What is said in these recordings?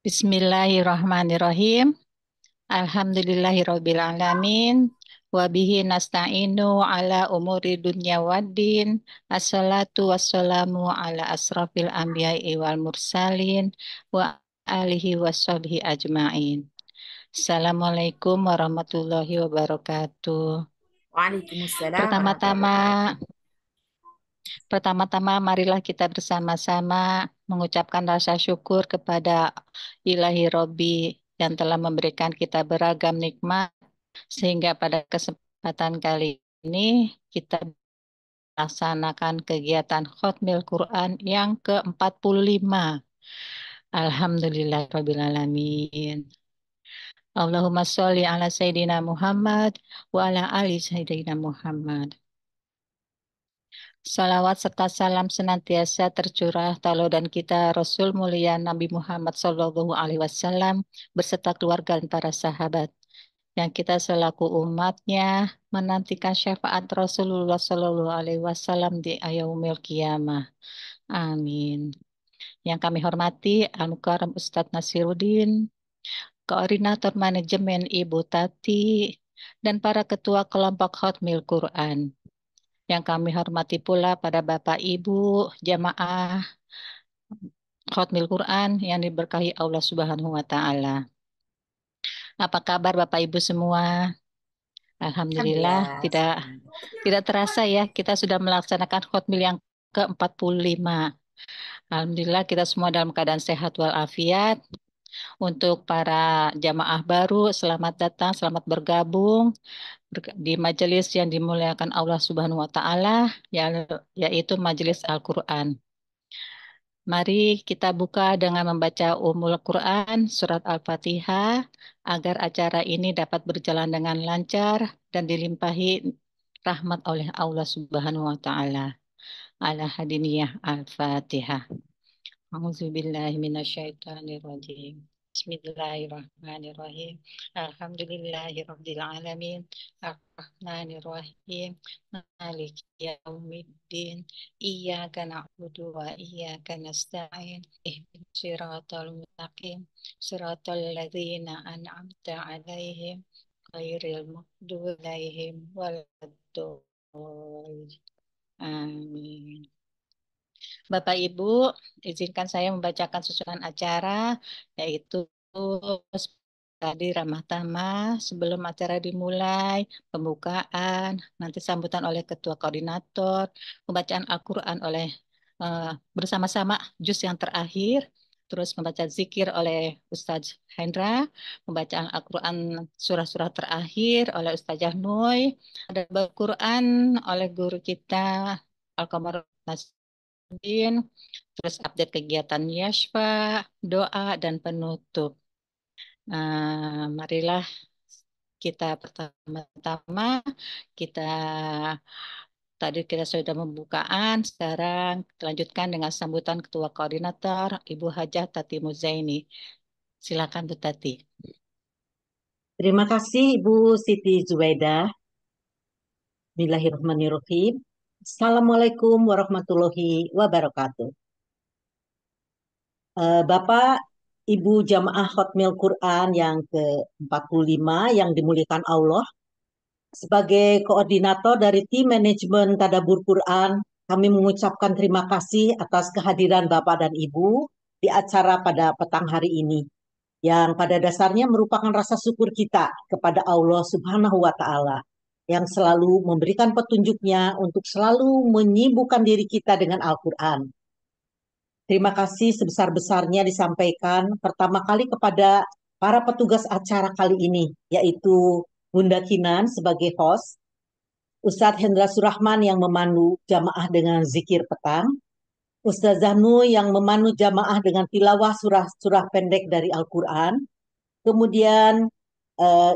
Bismillahirrahmanirrahim. Alhamdulillahirabbil alamin. Wa bihi nasta'inu ala umuri dunya waddin. Assalatu wassalamu ala asrafil anbiya'i wal mursalin wa alihi washabihi ajmain. Assalamualaikum warahmatullahi wabarakatuh. Waalaikumsalam Pertama-tama, warahmatullahi wabarakatuh. pertama-tama marilah kita bersama-sama mengucapkan rasa syukur kepada Ilahi Robbi yang telah memberikan kita beragam nikmat sehingga pada kesempatan kali ini kita melaksanakan kegiatan Khatmil Quran yang ke-45. Alhamdulillahirabbil alamin. Allahumma sholli ala Sayyidina Muhammad wa ala ali Sayyidina Muhammad. Salawat serta salam senantiasa tercurah dan kita Rasul mulia Nabi Muhammad Sallallahu Alaihi Wasallam beserta keluarga dan para sahabat yang kita selaku umatnya menantikan syafaat Rasulullah Sallallahu Alaihi Wasallam di yaumil qiyamah. Amin. Yang kami hormati Al-Mukarram Ustadz Nasiruddin, Koordinator Manajemen Ibu Tati, dan para ketua kelompok Khatmil Quran. Yang kami hormati pula pada Bapak Ibu jamaah Khatmil Quran yang diberkahi Allah Subhanahu wa taala. Apa kabar Bapak Ibu semua? Alhamdulillah Alhamdulillah. tidak tidak terasa ya kita sudah melaksanakan Khatmil yang ke-45. Alhamdulillah kita semua dalam keadaan sehat walafiat. Untuk para jamaah baru, selamat datang, selamat bergabung di majelis yang dimuliakan Allah Subhanahu wa taala, yaitu majelis Al-Qur'an. Mari kita buka dengan membaca Ummul Quran surat Al-Fatihah agar acara ini dapat berjalan dengan lancar dan dilimpahi rahmat oleh Allah Subhanahu wa taala. Ala hadiniyah Al-Fatihah. A'udzubillahi minasyaitonirrajim. Bismillahirrahmanirrahim. Alhamdulillahirabbil alamin. Arrahmanirrahim. Maliki yaumiddin. Iyyaka na'budu wa iyyaka nasta'in. Ihdinas siratal mustaqim. Siratal ladzina an'amta 'alaihim ghairil maghdubi 'alaihim waladdallin. Amin. Bapak Ibu, izinkan saya membacakan susunan acara, yaitu tadi ramah tamah sebelum acara dimulai, pembukaan, nanti sambutan oleh Ketua Koordinator, pembacaan Al-Quran oleh bersama-sama juz yang terakhir, terus membaca zikir oleh Ustadz Hendra, pembacaan Al-Quran surah-surah terakhir oleh Ustazah Nui, ada Al-Quran oleh guru kita Al-Qamar Din, terus update kegiatan Yashfa, doa, dan penutup. Marilah kita pertama-tama kita tadi kita sudah pembukaan, sekarang lanjutkan dengan sambutan Ketua Koordinator Ibu Hajah Tati Muzaini. Silakan Bu Tati. Terima kasih Ibu Siti Zubaidah. Bismillahirrahmanirrahim. Assalamualaikum warahmatullahi wabarakatuh. Bapak, Ibu Jamaah Khatmil Quran yang ke-45 yang dimuliakan Allah, sebagai koordinator dari tim manajemen Tadabbur Quran, kami mengucapkan terima kasih atas kehadiran Bapak dan Ibu di acara pada petang hari ini, yang pada dasarnya merupakan rasa syukur kita kepada Allah Subhanahu wa Ta'ala yang selalu memberikan petunjuknya untuk selalu menyibukkan diri kita dengan Al-Quran. Terima kasih sebesar-besarnya disampaikan pertama kali kepada para petugas acara kali ini, yaitu Bunda Kinan sebagai host, Ustadz Hendra Surahman yang memandu jamaah dengan zikir petang, Ustazah Nur yang memandu jamaah dengan tilawah surah-surah pendek dari Al-Quran, kemudian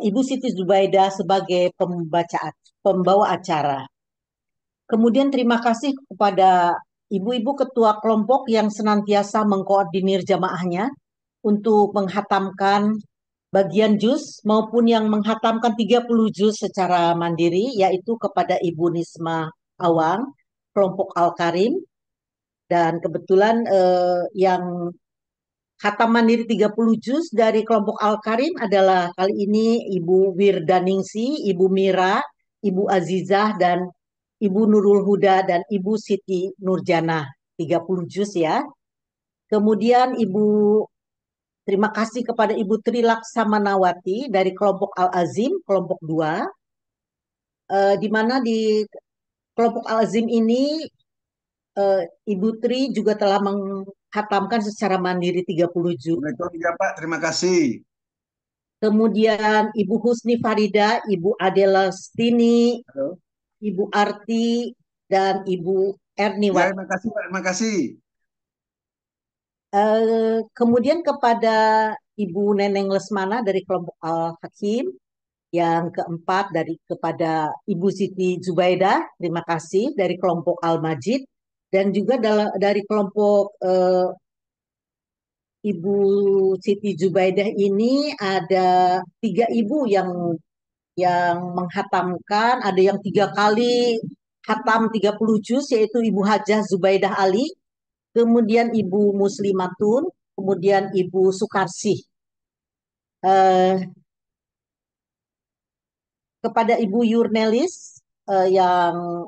Ibu Siti Zubaidah sebagai pembawa acara. Kemudian terima kasih kepada ibu-ibu ketua kelompok yang senantiasa mengkoordinir jamaahnya untuk menghatamkan bagian juz maupun yang menghatamkan 30 juz secara mandiri, yaitu kepada Ibu Nisma Awang, kelompok Al-Karim, dan kebetulan yang khatam mandiri 30 juz dari kelompok Al-Karim adalah kali ini Ibu Wirdaningsi, Ibu Mira, Ibu Azizah, dan Ibu Nurul Huda, dan Ibu Siti Nurjana. 30 juz ya. Kemudian terima kasih kepada Ibu Trilaksamanawati dari kelompok Al-Azim, kelompok 2. Di mana di kelompok Al-Azim ini Ibu Tri juga telah menghatamkan secara mandiri 30 juz. Ya Pak, terima kasih. Kemudian Ibu Husni Farida, Ibu Adela Stini, Halo. Ibu Arti, dan Ibu Erniwati. Ya, terima kasih Pak, terima kasih. Kemudian kepada Ibu Neneng Lesmana dari kelompok Al-Hakim. Yang keempat kepada Ibu Siti Zubaidah, terima kasih dari kelompok Al-Majid. Dan juga dari kelompok Ibu Siti Zubaidah ini ada 3 ibu yang menghatamkan, ada yang 3 kali hatam 30 juz, yaitu Ibu Hajah Zubaidah Ali, kemudian Ibu Muslimatun, kemudian Ibu Sukarsih. Kepada Ibu Yurnelis yang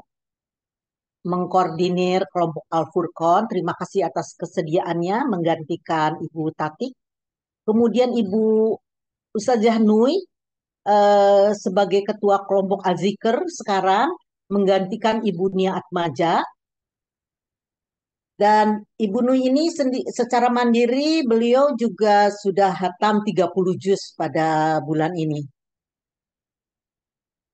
mengkoordinir kelompok Al-Furqon, terima kasih atas kesediaannya menggantikan Ibu Tatik. Kemudian Ibu Ustazah Nui sebagai ketua kelompok Azikr sekarang menggantikan Ibu Nia Atmaja. Dan Ibu Nui ini secara mandiri beliau juga sudah hatam 30 juz pada bulan ini.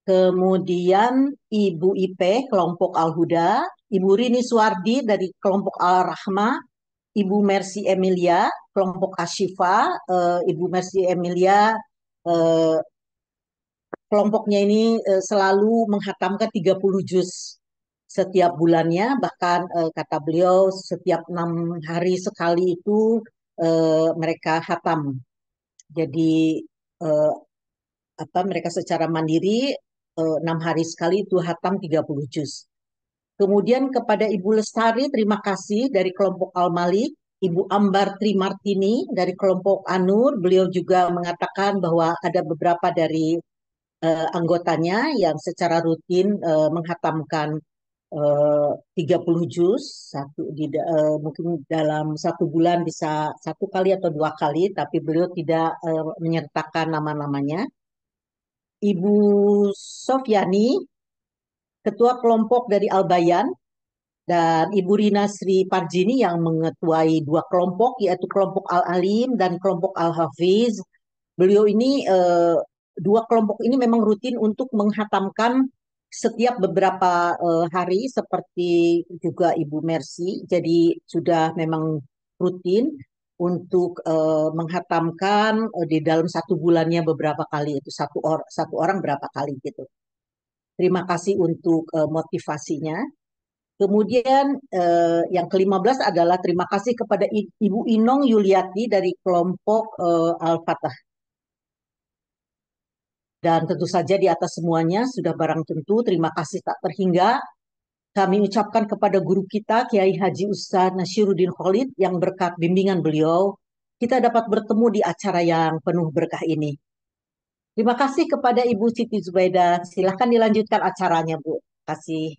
Kemudian Ibu Ipe kelompok Al-Huda, Ibu Rini Suwardi dari kelompok Al-Rahmah, Ibu Mercy Emilia kelompok Ashifa, Ibu Mercy Emilia kelompoknya ini selalu menghatamkan 30 juz setiap bulannya, bahkan kata beliau setiap 6 hari sekali itu mereka hatam. Jadi mereka secara mandiri 6 hari sekali itu hatam 30 juz. Kemudian kepada Ibu Lestari, terima kasih dari kelompok Al-Malik. Ibu Ambar Trimartini dari kelompok Anur, beliau juga mengatakan bahwa ada beberapa dari anggotanya yang secara rutin menghatamkan 30 juz, mungkin dalam 1 bulan bisa 1 kali atau 2 kali, tapi beliau tidak menyertakan nama-namanya. Ibu Sofyani, ketua kelompok dari Al-Bayan, dan Ibu Rina Sri Parjini yang mengetuai 2 kelompok, yaitu kelompok Al-Alim dan kelompok Al-Hafiz. Beliau ini 2 kelompok ini memang rutin untuk menghatamkan setiap beberapa hari, seperti juga Ibu Mercy. Jadi sudah memang rutin untuk menghatamkan di dalam 1 bulannya beberapa kali, itu satu orang berapa kali gitu. Terima kasih untuk motivasinya. Kemudian yang ke-15 adalah terima kasih kepada Ibu Inong Yuliati dari kelompok Al-Fatah. Dan tentu saja di atas semuanya sudah barang tentu terima kasih tak terhingga kami ucapkan kepada guru kita Kiai Haji Ustaz Nashiruddin Khalid yang berkat bimbingan beliau kita dapat bertemu di acara yang penuh berkah ini. Terima kasih kepada Ibu Siti Zubaidah. Silahkan dilanjutkan acaranya, Bu. Terima kasih.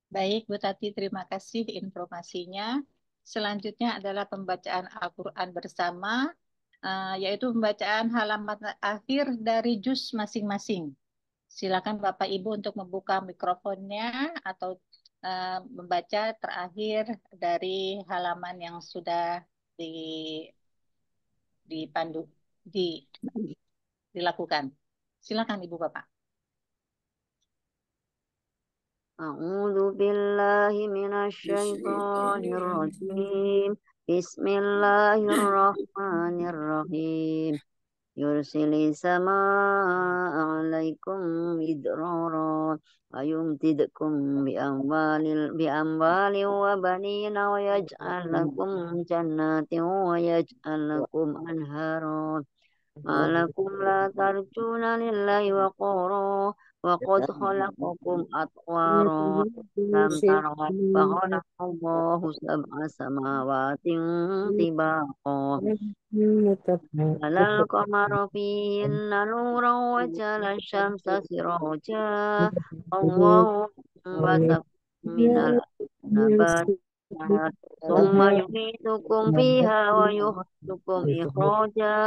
Baik, Bu Tati, terima kasih informasinya. Selanjutnya adalah pembacaan Al-Quran bersama, yaitu pembacaan halaman akhir dari juz masing-masing. Silakan Bapak Ibu untuk membuka mikrofonnya atau membaca terakhir dari halaman yang sudah dipandu, dilakukan. Silakan Ibu Bapak. A'udzu billahi minasyaitonir rajim. Bismillahirrahmanirrahim. Yursili samaa'a 'alaikum midrara wa yumdidkum bi amwalin wa banina wa yaj'al lakum jannatin wa yaj'al lakum anhara. Ma lakum la tarjuna lillahi waqara وقد خلقكم أطوارا لم تروا فخلق الله سبع سماوات طباقا جعل القمر فيهن نورا وجعل الشمس سراجا الله أنبتكم من النبات ثم يميتكم فيها ويخرجكم إخراجا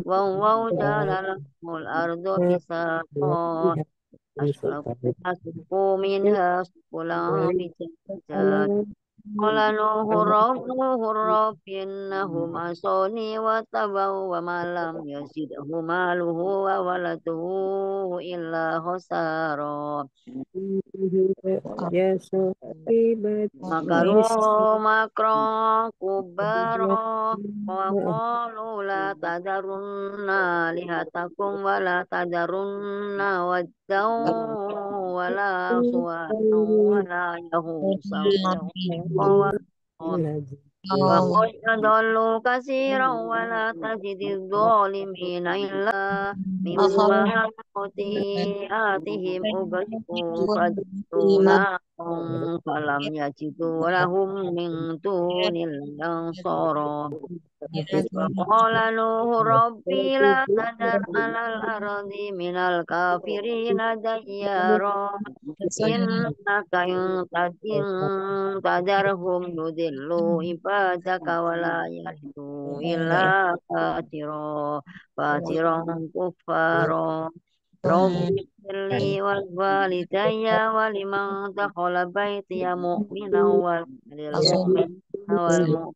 والله جعل لكم الأرض بساطا أسلكوا منها سبلا فجاجا قال نوح رب إنهم عصوني واتبعوا وما لم يزده ماله وولده إلا خسارا مكروا مكرا كبارا وقالوا لا تذرن آلهتكم ولا تذرن ودا ولا سواعا ولا يغوث ويعوق وقد أضلوا كثيرا ولا تجد الظالمين إلا مما خطيئاتهم أغرقوا فدخلوا نارا فلم يجدوا لهم من دون الله أنصارا وقال نوح ربي لا تذر على الأرض من الكافرين ديارا إنك إن تذرهم يضلوا عبادك ولا يلدوا إلا فاجرا كفارا رب اغفر لي ولوالدي ولمن دخل بيتي مؤمنا وللمؤمنين والمؤمنات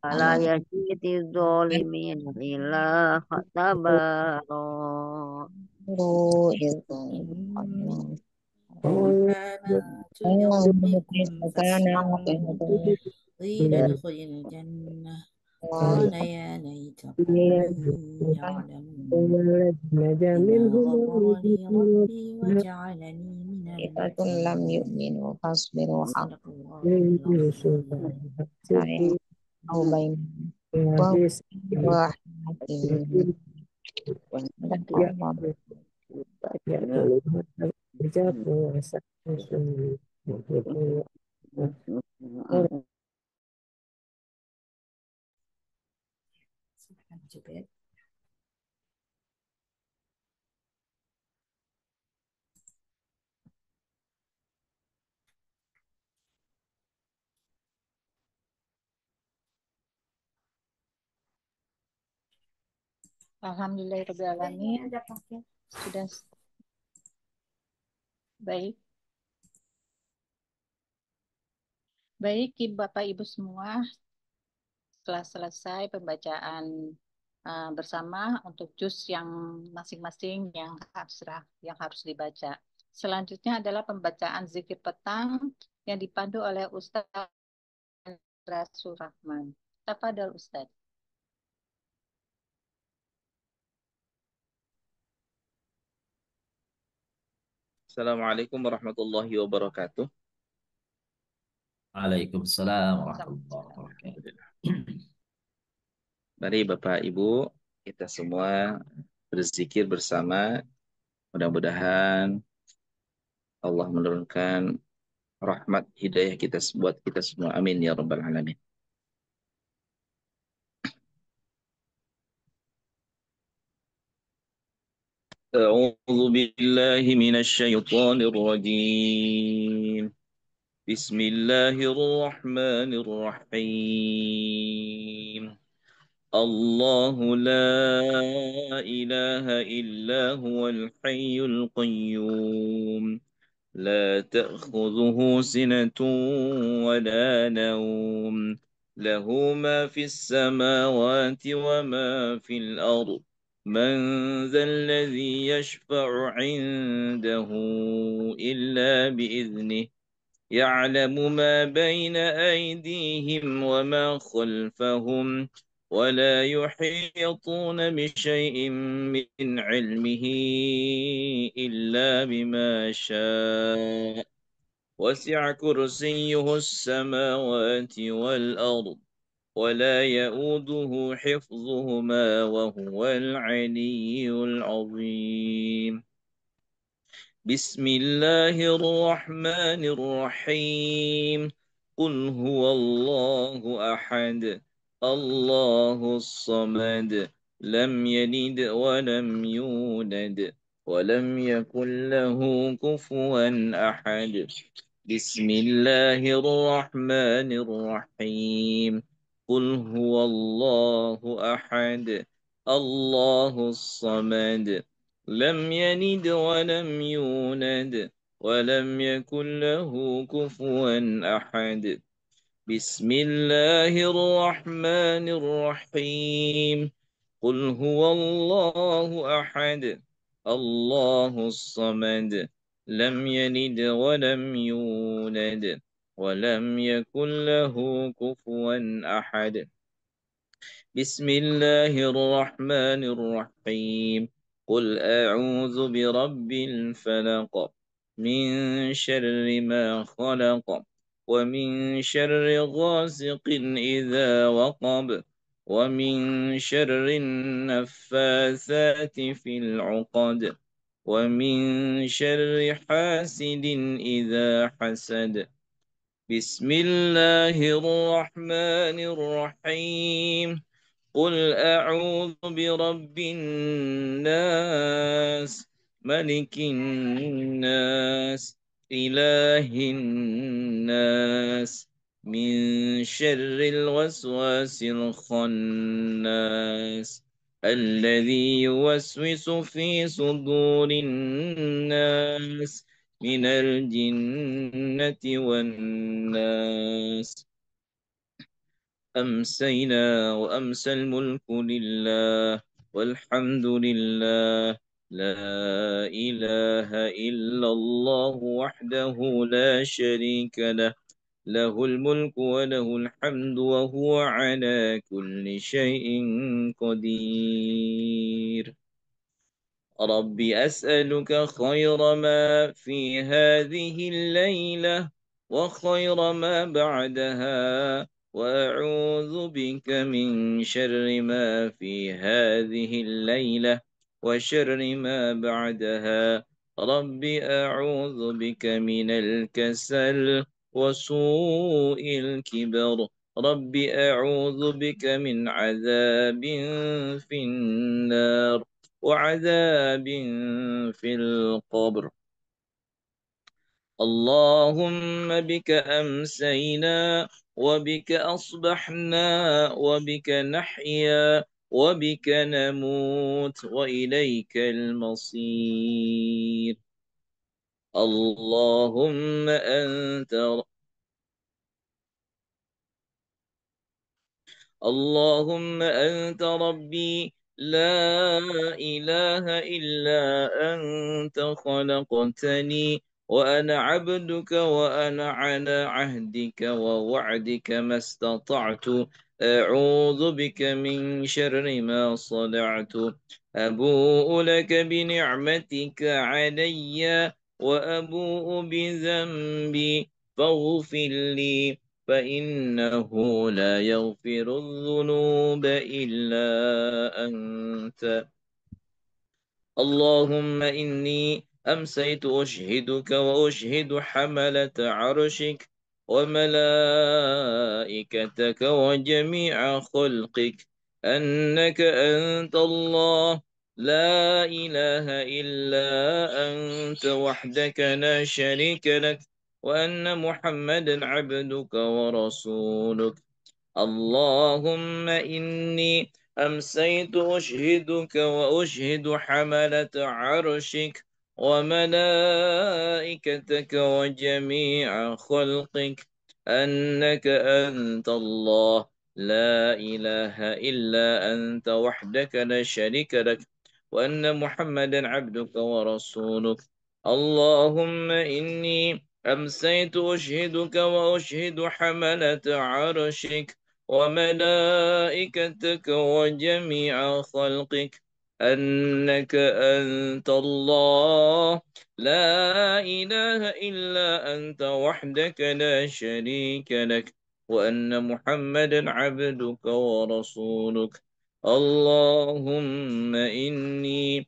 ولا يزيد الظالمين إلا تبارا. كانت يومكم فاسألوا قيل ادخل الجنة قال يا ليت قومي يعلمون بما غفر لي ربي وجعلني من لم المكرمين يؤمنوا فاصبروا حتى صدق الله العظيم. أو بينهم ورحمة Alhamdulillahirrahmanirrahim. Sudah baik. Baik, Bapak Ibu semua, setelah selesai pembacaan bersama untuk juz yang masing-masing yang harus dibaca. Selanjutnya adalah pembacaan zikir petang yang dipandu oleh Ustaz Surahman. Tafadhol Ustaz. Assalamualaikum warahmatullahi wabarakatuh. Waalaikumsalam warahmatullahi wabarakatuh. Mari Bapak Ibu, kita semua berzikir bersama. Mudah-mudahan Allah menurunkan rahmat hidayah kita buat kita semua. Amin ya rabbal alamin. أعوذ بالله من الشيطان الرجيم. بسم الله الرحمن الرحيم. الله لا إله إلا هو الحي القيوم لا تأخذه سنة ولا نوم له ما في السماوات وما في الأرض من ذا الذي يشفع عنده إلا بإذنه يعلم ما بين أيديهم وما خلفهم ولا يحيطون بشيء من علمه إلا بما شاء وسع كرسيه السماوات والأرض ولا يؤوده حفظهما وهو العلي العظيم. بسم الله الرحمن الرحيم قل هو الله أحد الله الصمد لم يلد ولم يولد ولم يكن له كفوا أحد بسم الله الرحمن الرحيم قل هو الله أحد الله الصمد لم يلد ولم يولد ولم يكن له كفوا أحد بسم الله الرحمن الرحيم قل هو الله أحد الله الصمد لم يلد ولم يولد ولم يكن له كفوا أحد بسم الله الرحمن الرحيم قل أعوذ برب الفلق من شر ما خلق ومن شر غاسق إذا وقب ومن شر النفاثات في العقد ومن شر حاسد إذا حسد بسم الله الرحمن الرحيم قل أعوذ برب الناس ملك الناس إله الناس من شر الوسواس الخناس الذي يوسوس في صدور الناس من الجنة والناس أمسينا وأمسى الملك لله والحمد لله لا إله إلا الله وحده لا شريك له له الملك وله الحمد وهو على كل شيء قدير رب أسألك خير ما في هذه الليلة وخير ما بعدها وأعوذ بك من شر ما في هذه الليلة وشر ما بعدها رب أعوذ بك من الكسل وسوء الكبر رب أعوذ بك من عذاب في النار وعذاب في القبر اللهم بك أمسينا وبك أصبحنا وبك نحيا وبك نموت وإليك المصير اللهم أنت اللهم أنت ربي لا إله إلا أنت خلقتني وأنا عبدك وأنا على عهدك ووعدك ما استطعت أعوذ بك من شر ما صنعت أبوء لك بنعمتك علي وأبوء بذنبي فاغفر لي فإنه لا يغفر الذنوب إلا أنت اللهم إني أمسيت أشهدك وأشهد حملة عرشك وملائكتك وجميع خلقك أنك أنت الله لا إله إلا أنت وحدك لا شريك لك وأن محمدا عبدك ورسولك اللهم إني أمسيت أشهدك وأشهد حملة عرشك وملائكتك وجميع خلقك أنك أنت الله لا إله إلا أنت وحدك لا شريك لك وأن محمدا عبدك ورسولك اللهم إني أمسيت أشهدك وأشهد حملة عرشك وملائكتك وجميع خلقك أنك أنت الله لا إله إلا أنت وحدك لا شريك لك وأن محمدا عبدك ورسولك اللهم إني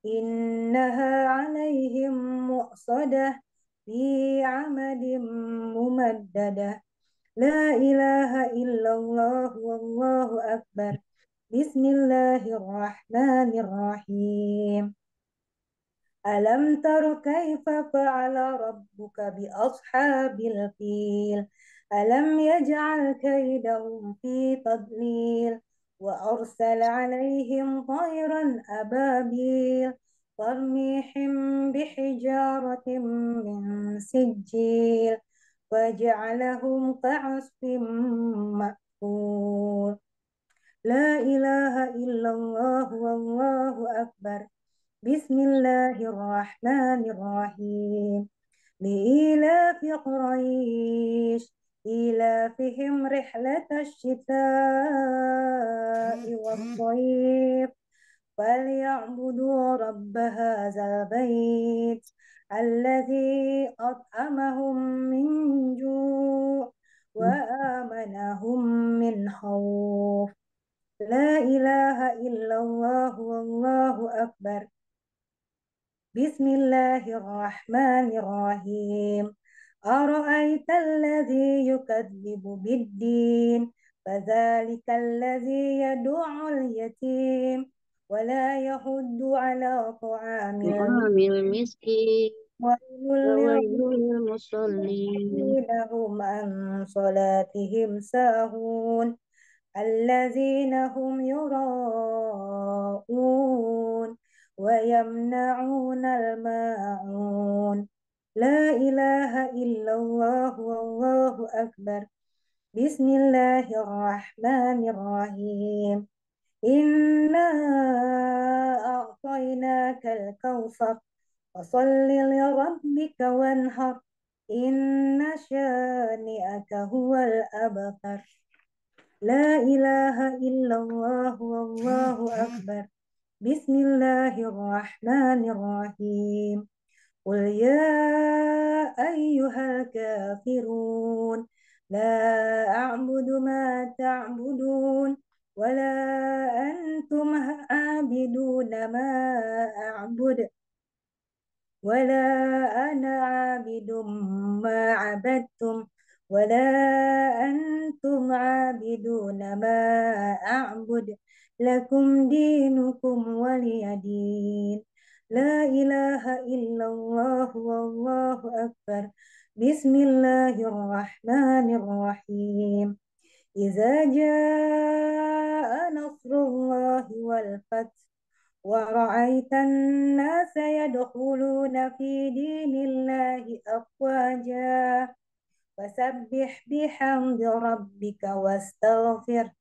إنها عليهم مؤصدة في عمد ممددة لا إله إلا الله والله أكبر بسم الله الرحمن الرحيم ألم تر كيف فعل ربك بأصحاب الفيل ألم يجعل كيدهم في تضليل وأرسل عليهم طيرا أبابيل ترميهم بحجارة من سجيل وجعلهم كعصف مأكول لا إله إلا الله والله أكبر بسم الله الرحمن الرحيم لإيلاف قريش إيلافهم رحلة الشتاء والصيف فليعبدوا رب هذا البيت الذي أطعمهم من جوع وآمنهم من خوف لا إله إلا الله والله أكبر بسم الله الرحمن الرحيم أرأيت الذي يكذب بالدين فذلك الذي يدع اليتيم ولا يحض على طعام المسكين ويل فويل للمصلين للمصلين هم عن صلاتهم ساهون الذين هم يراءون ويمنعون الماعون لا إله إلا الله والله أكبر بسم الله الرحمن الرحيم إنا أعطيناك الكوثر فصل لربك وانهر إن شانئك هو الأبتر لا إله إلا الله والله أكبر بسم الله الرحمن الرحيم قل يا أيها الكافرون لا أعبد ما تعبدون ولا أنتم عابدون ما أعبد ولا أنا عابد ما عبدتم ولا أنتم عابدون ما أعبد لكم دينكم ولي دين لا إله إلا الله والله أكبر بسم الله الرحمن الرحيم إذا جاء نصر الله والفتح ورأيت الناس يدخلون في دين الله أفواجا فسبح بحمد ربك واستغفر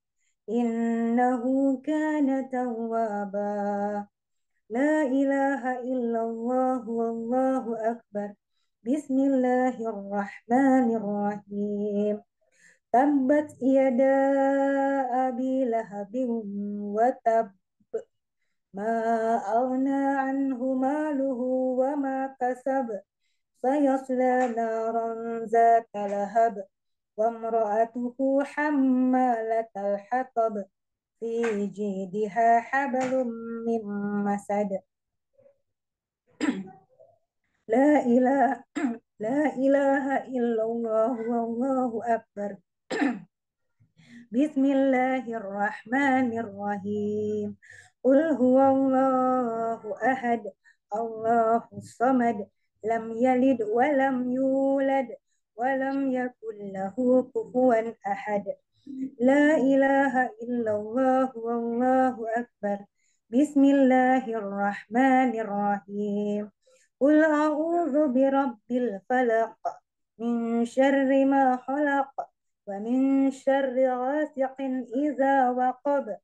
إنه كان توابا لا إله إلا الله والله أكبر بسم الله الرحمن الرحيم تبت يدا أبي لهب وتب ما أغنى عنه ماله وما كسب سيصلى نارا ذات لهب وامرأته حمالة الحطب في جيدها حبل من مسد لا إله لا إله إلا الله والله أكبر بسم الله الرحمن الرحيم قل هو الله أحد الله الصمد لم يلد ولم يولد ولم يكن له كفوا أحد لا إله إلا الله والله أكبر بسم الله الرحمن الرحيم قل أعوذ برب الفلق من شر ما خلق ومن شر غاسق إذا وقب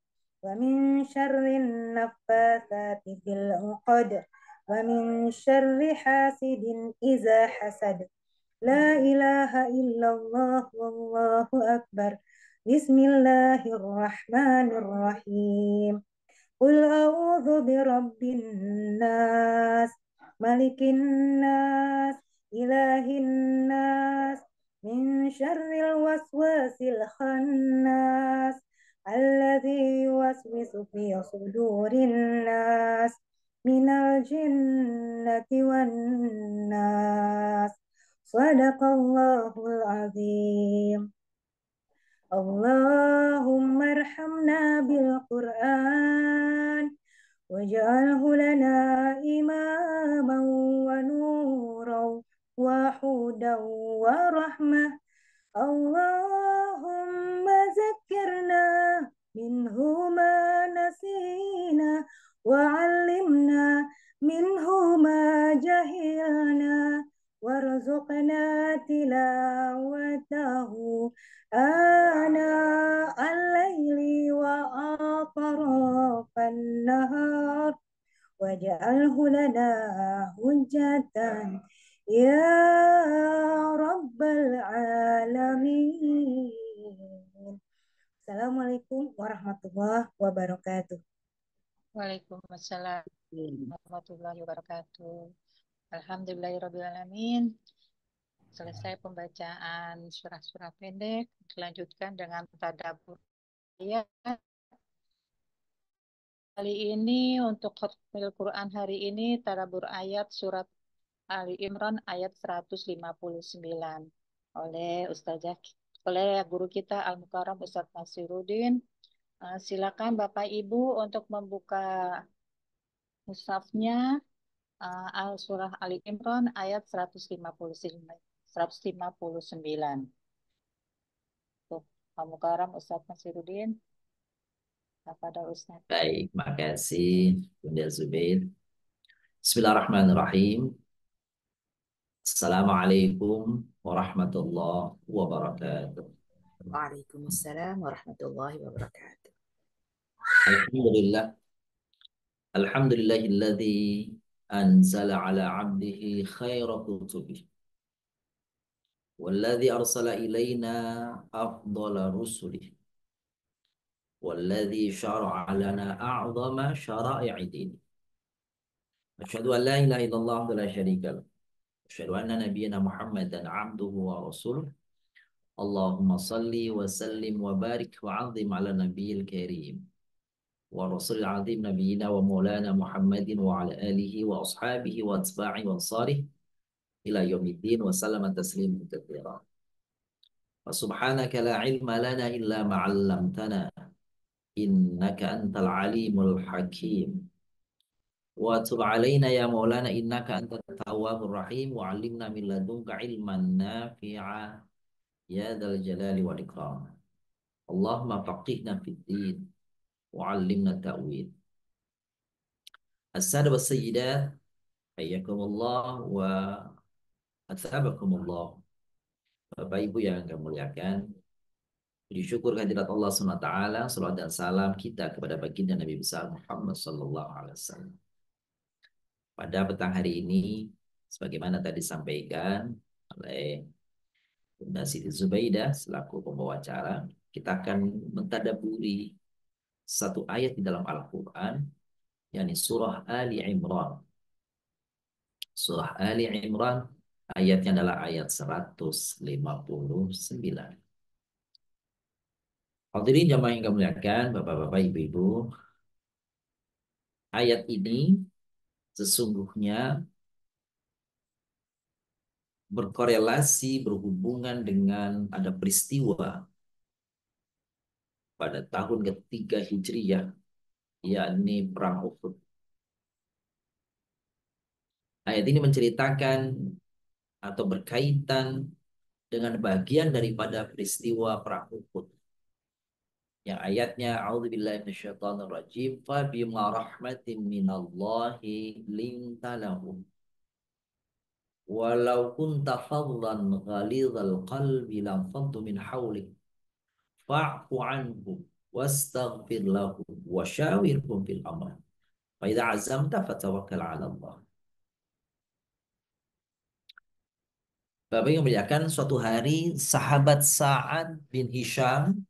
ومن شر النفاثات في العقد ومن شر حاسد إذا حسد لا إله إلا الله والله أكبر بسم الله الرحمن الرحيم قل أعوذ برب الناس ملك الناس إله الناس من شر الوسواس الخناس الذي يوسوس في صدور الناس minal jinnati wan nas. Sadaqallahul azim. Allahumma arhamna bil Qur'an waj'alhu lana imaman wa nuran wa hudan wa rahmah. Allahumma zakkirna minhu ma nasina wa 'allimna minhu ma jahilna warzuqna tilawatahu ana al-laili wa atrafan nahar waj'alhu lana hujjatan ya rabbal alamin. Assalamualaikum warahmatullahi wabarakatuh. Waalaikumsalam warahmatullahi wabarakatuh. Alhamdulillahirrabbilalamin. Selesai pembacaan surah-surah pendek, dilanjutkan dengan tadabbur ayat. Kali ini untuk khatmil Quran hari ini tadabbur ayat surat Ali Imran ayat 159 oleh guru kita Al-Mukarram Ustadz Nasiruddin. Silakan Bapak Ibu untuk membuka mushafnya surah Ali Imran ayat 159. Tuh, Al-Mukarram Ustadz Nasiruddin. Kepada Ustadz. Baik, makasih Bunda Zubair. Bismillahirrahmanirrahim. Assalamualaikum warahmatullahi wabarakatuh. Waalaikumsalam warahmatullahi wabarakatuh. Alhamdulillah. Alhamdulillahilladzi anzala ala 'abdihi khaira kutubih. Walladzi arsala ilaina afdala rusulih. Walladzi syara'a lana a'zama syara'i'id din. Asyhadu an la ilaha illallah wa la syarika lahu. Asyhadu anna nabiyyana Muhammadan 'abduhu wa rasuluh. Allahumma salli wa sallim wa barik wa 'azzim ala nabiyil karim. Wa rasulil 'azim nabiyyina wa maulana Muhammadin wa ala alihi wa ashabihi wa atba'i wa ansarih ila yaumiddin wa sallama tasliman katsira. Wa subhanaka la ilma lana illa ma 'allamtana innaka antal alimul hakim. Wa tub 'alaina ya maulana innaka antat tawwabur rahim wa 'allimna min ladunka ilman nafi'a ya dzal jalali wal ikram. Allahumma faqihna fid din wa 'allimna ta'wil. As-sadat was sayyidat, hayyakumullah wa athabakumullah. Bapak Ibu yang kami muliakan, puji syukur kehadirat Allah SWT, salawat dan salam kita kepada baginda Nabi besar Muhammad sallallahu alaihi wasallam. Pada petang hari ini, sebagaimana tadi disampaikan oleh Bunda Siti Zubaidah selaku pembawa acara, kita akan mentadaburi satu ayat di dalam Al-Quran, yakni surah Ali Imran. Surah Ali Imran, ayatnya adalah ayat 159. Hadirin jamaah yang kami muliakan, Bapak-bapak, Ibu-ibu, ayat ini sesungguhnya berkorelasi, berhubungan dengan ada peristiwa pada tahun ketiga Hijriyah, yakni Perang Uhud. Ayat ini menceritakan atau berkaitan dengan bagian daripada peristiwa Perang Uhud. Yang ayatnya, a'udzubillahi minasyaitonir rajim, fa bima rahmatin minallahi linta lahum. Walau kunta fadlan ghalidhal qalbi lam faddu min hawlik. Fa'fu anhum wastaghfir lahum wa syawirhum fil amr. Fa idza azamta fatawakkal 'ala Allah. Bapak yang memuliakan, suatu hari sahabat Sa'ad bin Hisham,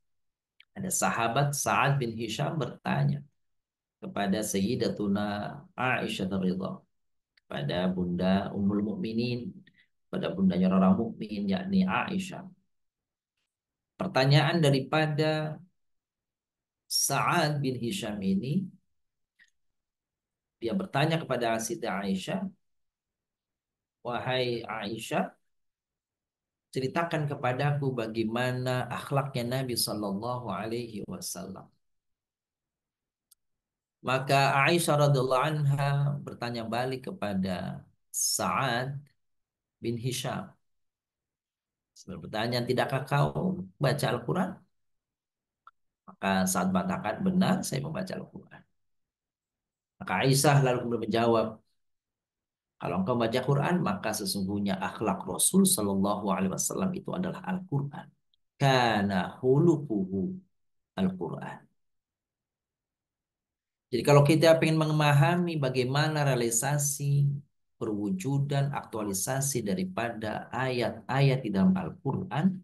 ada sahabat Sa'ad bin Hisham bertanya kepada Sayyidatuna Aisyah radhiyallahu, kepada Bunda Ummul Mukminin, pada bundanya orang mukmin yakni Aisyah. Pertanyaan daripada Sa'ad bin Hisham ini Dia bertanya kepada Siti Aisyah, wahai Aisyah, ceritakan kepadaku bagaimana akhlaknya Nabi Shallallahu Alaihi Wasallam. Maka Aisyah radhiallahu anha bertanya balik kepada Sa'ad bin Hisham. Bertanya, tidakkah kau baca Al-Quran? Maka Sa'ad mengatakan, benar, saya membaca Al-Quran. Maka Aisyah lalu kemudian menjawab, kalau engkau baca Quran, maka sesungguhnya akhlak Rasul Shallallahu Alaihi Wasallam itu adalah Al-Quran. Kana hulukuhu Al-Quran. Jadi kalau kita ingin memahami bagaimana realisasi, perwujudan, aktualisasi daripada ayat-ayat di dalam Al-Quran,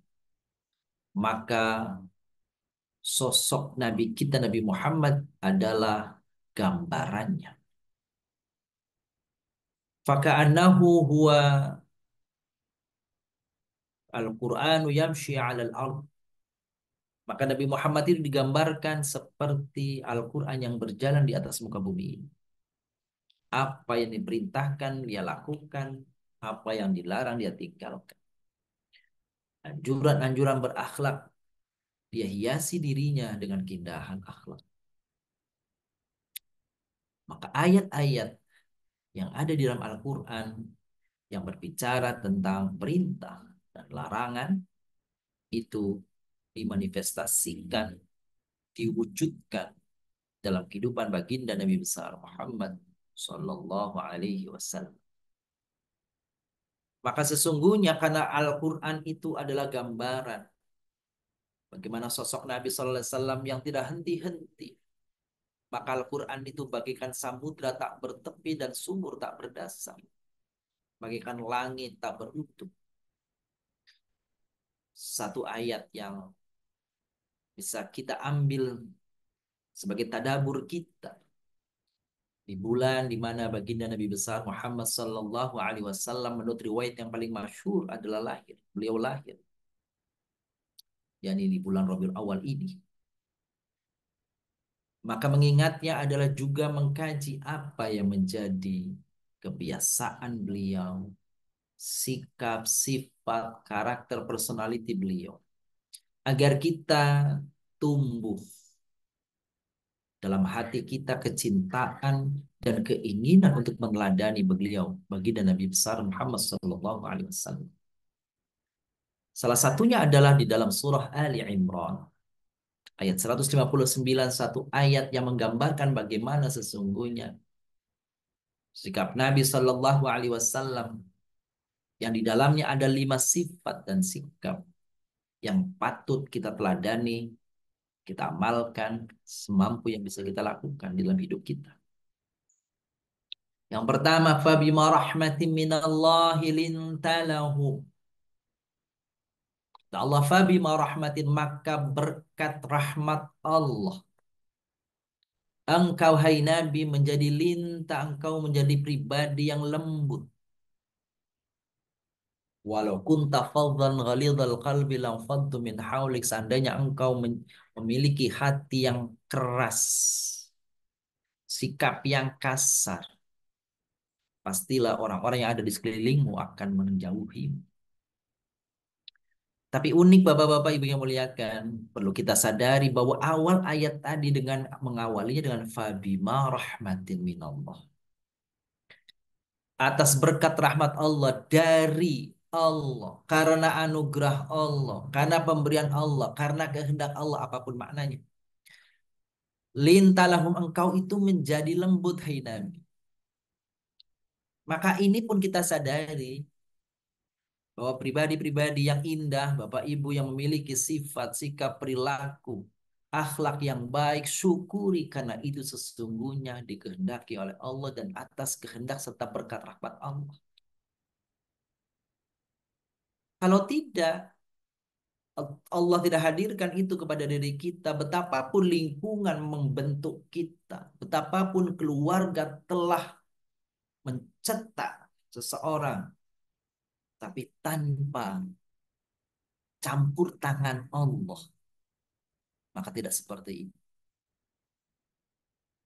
maka sosok Nabi kita, Nabi Muhammad adalah gambarannya. Faka'annahu huwa Al-Qur'anu yamshi 'alal ard. Maka Nabi Muhammad itu digambarkan seperti Al-Quran yang berjalan di atas muka bumi ini. Apa yang diperintahkan dia lakukan, apa yang dilarang dia tinggalkan. Anjuran-anjuran berakhlak, dia hiasi dirinya dengan keindahan akhlak. Maka ayat-ayat yang ada di dalam Al-Quran yang berbicara tentang perintah dan larangan itu dimanifestasikan, diwujudkan dalam kehidupan baginda Nabi besar Muhammad Sallallahu Alaihi Wasallam. Maka sesungguhnya karena Al-Quran itu adalah gambaran bagaimana sosok Nabi Sallallahu Alaihi Wasallam yang tidak henti-henti. Maka Al-Quran itu bagikan samudra tak bertepi dan sumur tak berdasar. Bagikan langit tak berutup. Satu ayat yang bisa kita ambil sebagai tadabur kita di bulan di mana baginda Nabi besar Muhammad Sallallahu Alaihi Wasallam menurut riwayat yang paling masyhur adalah lahir. Beliau lahir, yakni di bulan Rabiul Awal ini. Maka mengingatnya adalah juga mengkaji apa yang menjadi kebiasaan beliau, sikap, sifat, karakter, personality beliau. Agar kita tumbuh dalam hati kita kecintaan dan keinginan untuk meneladani beliau, baginda Nabi besar Muhammad Sallallahu Alaihi Wasallam. Salah satunya adalah di dalam surah Ali Imran. Ayat 159, satu ayat yang menggambarkan bagaimana sesungguhnya sikap Nabi Sallallahu Alaihi Wasallam yang di dalamnya ada 5 sifat dan sikap yang patut kita teladani, kita amalkan semampu yang bisa kita lakukan dalam hidup kita. Yang pertama, fabima rahmatin minallahi lintalahum. Allah fabima rahmatin, maka berkat rahmat Allah. Engkau hai Nabi menjadi lintah, engkau menjadi pribadi yang lembut. Walau kunta faddan ghalidhal qalbi lam faddu min haulik, seandainya engkau memiliki hati yang keras, sikap yang kasar, pastilah orang-orang yang ada di sekelilingmu akan menjauhimu. Tapi unik Bapak-Bapak Ibu yang muliakan, perlu kita sadari bahwa awal ayat tadi dengan mengawalinya dengan fabima rahmatin minallah. Atas berkat rahmat Allah, dari Allah, karena anugerah Allah, karena pemberian Allah, karena kehendak Allah, apapun maknanya. Lintalahum, engkau itu menjadi lembut hai Nabi. Maka ini pun kita sadari bahwa pribadi-pribadi yang indah, Bapak Ibu yang memiliki sifat, sikap, perilaku, akhlak yang baik, syukuri karena itu sesungguhnya dikehendaki oleh Allah dan atas kehendak serta berkat rahmat Allah. Kalau tidak, Allah tidak hadirkan itu kepada diri kita, betapapun lingkungan membentuk kita, betapapun keluarga telah mencetak seseorang, tapi tanpa campur tangan Allah, maka tidak seperti ini.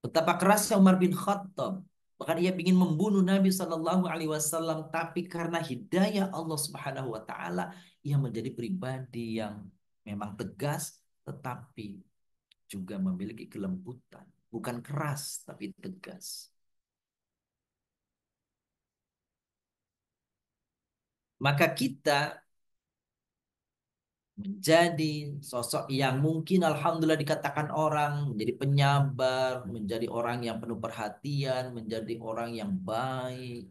Betapa kerasnya Umar bin Khattab Bahkan ia ingin membunuh Nabi Shallallahu Alaihi Wasallam, tapi karena hidayah Allah Subhanahu Wa Taala, ia menjadi pribadi yang memang tegas, tetapi juga memiliki kelembutan, bukan keras tapi tegas. Maka kita menjadi sosok yang mungkin alhamdulillah dikatakan orang menjadi penyabar, menjadi orang yang penuh perhatian, menjadi orang yang baik,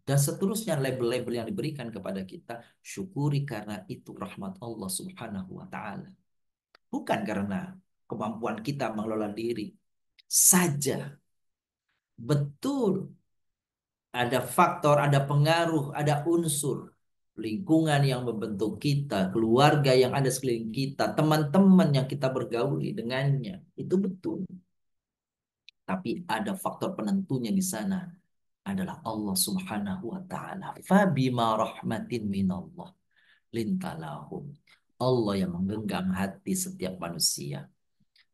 dan seterusnya label-label yang diberikan kepada kita. Syukuri karena itu rahmat Allah Subhanahu wa taala. Bukan karena kemampuan kita mengelola diri saja. Betul ada faktor, ada pengaruh, ada unsur lingkungan yang membentuk kita, keluarga yang ada sekeliling kita, teman-teman yang kita bergauli dengannya. Itu betul. Tapi ada faktor penentunya di sana adalah Allah Subhanahu wa taala. Fabima rahmatin minallah lintalahum. Allah yang menggenggam hati setiap manusia.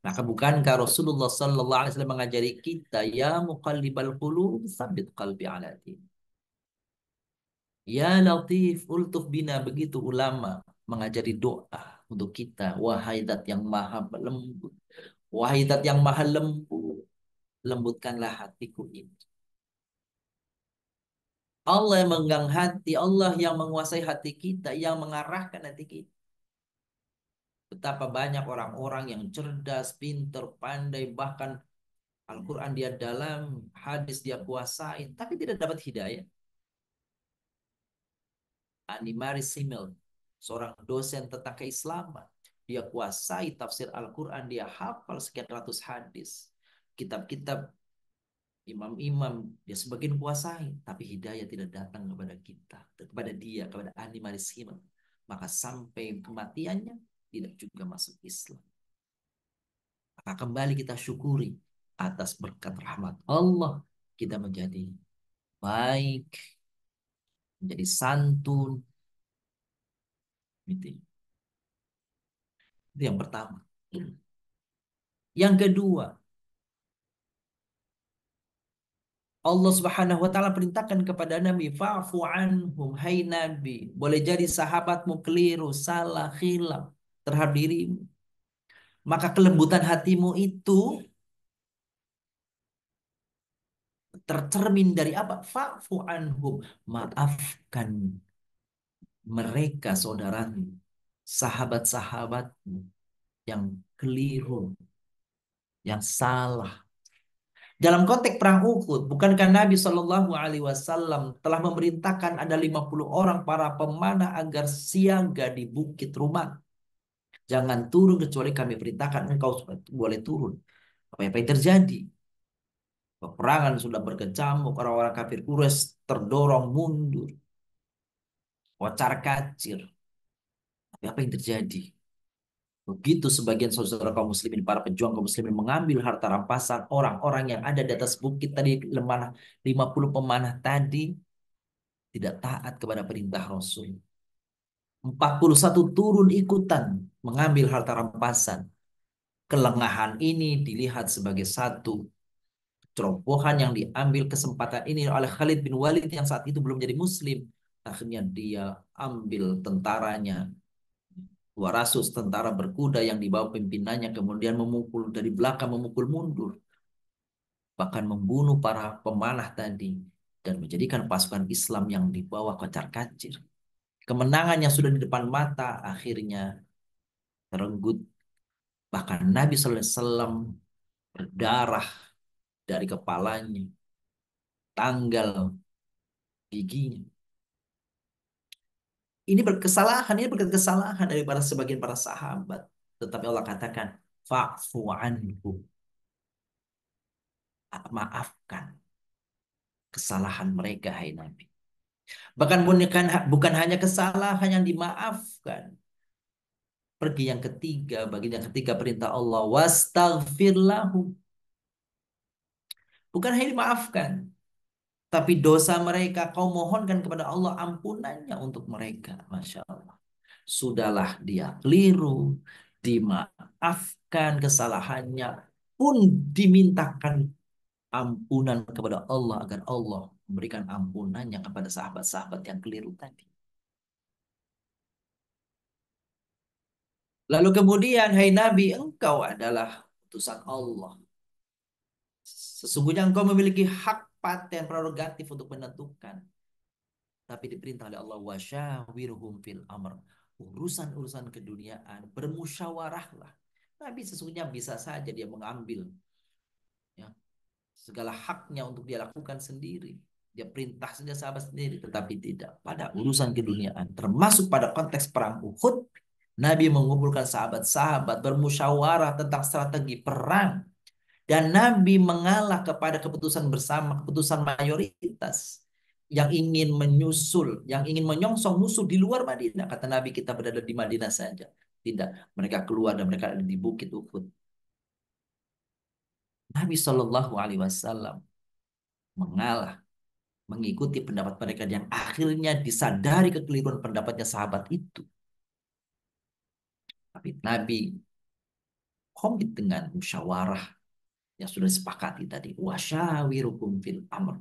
Maka bukankah Rasulullah sallallahu alaihi wasallam mengajari kita, ya muqallibal qulub tsabbit qalbi ala din. Ya Latif, ultuf bina, begitu ulama mengajari doa untuk kita. Wahai zat yang maha lembut, wahai zat yang maha lembut, lembutkanlah hatiku ini. Allah yang menggang hati, Allah yang menguasai hati kita, yang mengarahkan hati kita. Betapa banyak orang-orang yang cerdas, pinter, pandai, bahkan Al-Quran dia dalam, hadis dia kuasai, tapi tidak dapat hidayah. Animaris Simel, seorang dosen tentang keislaman, dia kuasai tafsir Al-Quran, dia hafal sekian ratus hadis. Kitab-kitab imam-imam dia sebagian kuasai, tapi hidayah tidak datang kepada kita, kepada dia, kepada Animaris Simel. Maka sampai kematiannya tidak juga masuk Islam. Maka kembali kita syukuri atas berkat rahmat Allah, kita menjadi baik, menjadi santun. Itu yang pertama. Yang kedua, Allah Subhanahu wa taala perintahkan kepada Nabi, fa'fu anhum, hai Nabi, boleh jadi sahabatmu keliru, salah, khilaf terhadap dirimu. Maka kelembutan hatimu itu tercermin dari apa? Fa'fu anhum, maafkan mereka saudaramu, sahabat-sahabatmu yang keliru, yang salah. Dalam konteks perang Uhud, bukankah Nabi Shallallahu Alaihi Wasallam telah memerintahkan ada 50 orang para pemanah agar siaga di bukit rumah? Jangan turun kecuali kami perintahkan engkau boleh turun. Apa yang terjadi? Peperangan sudah berkecamuk, orang-orang kafir Quraisy terdorong mundur, kocar kacir. Tapi apa yang terjadi? Begitu sebagian saudara kaum muslimin, para pejuang kaum muslimin mengambil harta rampasan orang-orang yang ada di atas bukit tadi, 50 pemanah tadi tidak taat kepada perintah Rasul. 41 turun ikutan mengambil harta rampasan. Kelengahan ini dilihat sebagai satu cerobohan yang diambil kesempatan ini oleh Khalid bin Walid yang saat itu belum jadi muslim. Akhirnya dia ambil tentaranya, 200 tentara berkuda yang dibawa pimpinannya, kemudian memukul dari belakang, memukul mundur, bahkan membunuh para pemanah tadi dan menjadikan pasukan Islam yang dibawa kocar-kacir. Kemenangan yang sudah di depan mata akhirnya terenggut. Bahkan Nabi Sallallahu Alaihi Wasallam berdarah dari kepalanya, tanggal giginya. Ini berkesalahan dari para sebagian para sahabat. Tetapi Allah katakan, fa'fu anhu, maafkan kesalahan mereka, hai Nabi. Bahkan bukan hanya kesalahan yang dimaafkan. Pergi yang ketiga, bagian yang ketiga perintah Allah, wastaghfir lahum. Bukan hanya dimaafkan, tapi dosa mereka kau mohonkan kepada Allah ampunannya untuk mereka. Masya Allah. Sudahlah dia keliru, dimaafkan kesalahannya, pun dimintakan ampunan kepada Allah agar Allah memberikan ampunannya kepada sahabat-sahabat yang keliru tadi. Lalu kemudian, hai Nabi, engkau adalah utusan Allah. Sesungguhnya engkau memiliki hak paten prerogatif untuk menentukan. Tapi diperintah oleh Allah, wasyawirhum fil amr. Urusan-urusan keduniaan, bermusyawarahlah. Nabi sesungguhnya bisa saja dia mengambil ya, segala haknya untuk dia lakukan sendiri. Dia perintah saja sahabat sendiri, tetapi tidak. Pada urusan keduniaan, termasuk pada konteks perang Uhud, Nabi mengumpulkan sahabat-sahabat bermusyawarah tentang strategi perang. Dan Nabi mengalah kepada keputusan bersama, keputusan mayoritas yang ingin menyusul, yang ingin menyongsong musuh di luar Madinah. Kata Nabi, kita berada di Madinah saja. Tidak, mereka keluar dan mereka ada di Bukit Uhud. Nabi Shallallahu Alaihi Wasallam mengalah, mengikuti pendapat mereka yang akhirnya disadari kekeliruan pendapatnya sahabat itu. Tapi Nabi komit dengan musyawarah yang sudah disepakati tadi. Wasyawirukum fil amr.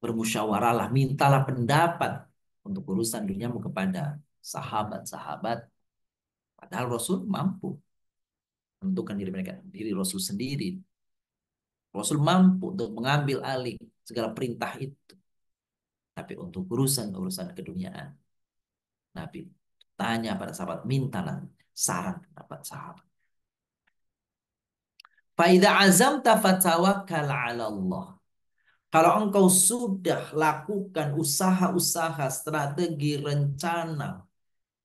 Bermusyawarahlah, mintalah pendapat untuk urusan duniamu kepada sahabat-sahabat. Padahal Rasul mampu menentukan diri mereka, diri Rasul sendiri. Rasul mampu untuk mengambil alih segala perintah itu. Tapi untuk urusan-urusan keduniaan, Nabi tanya pada sahabat, mintalah saran pendapat sahabat. Faida azamta fatawakkal 'ala Allah. Kalau engkau sudah lakukan usaha-usaha, strategi, rencana,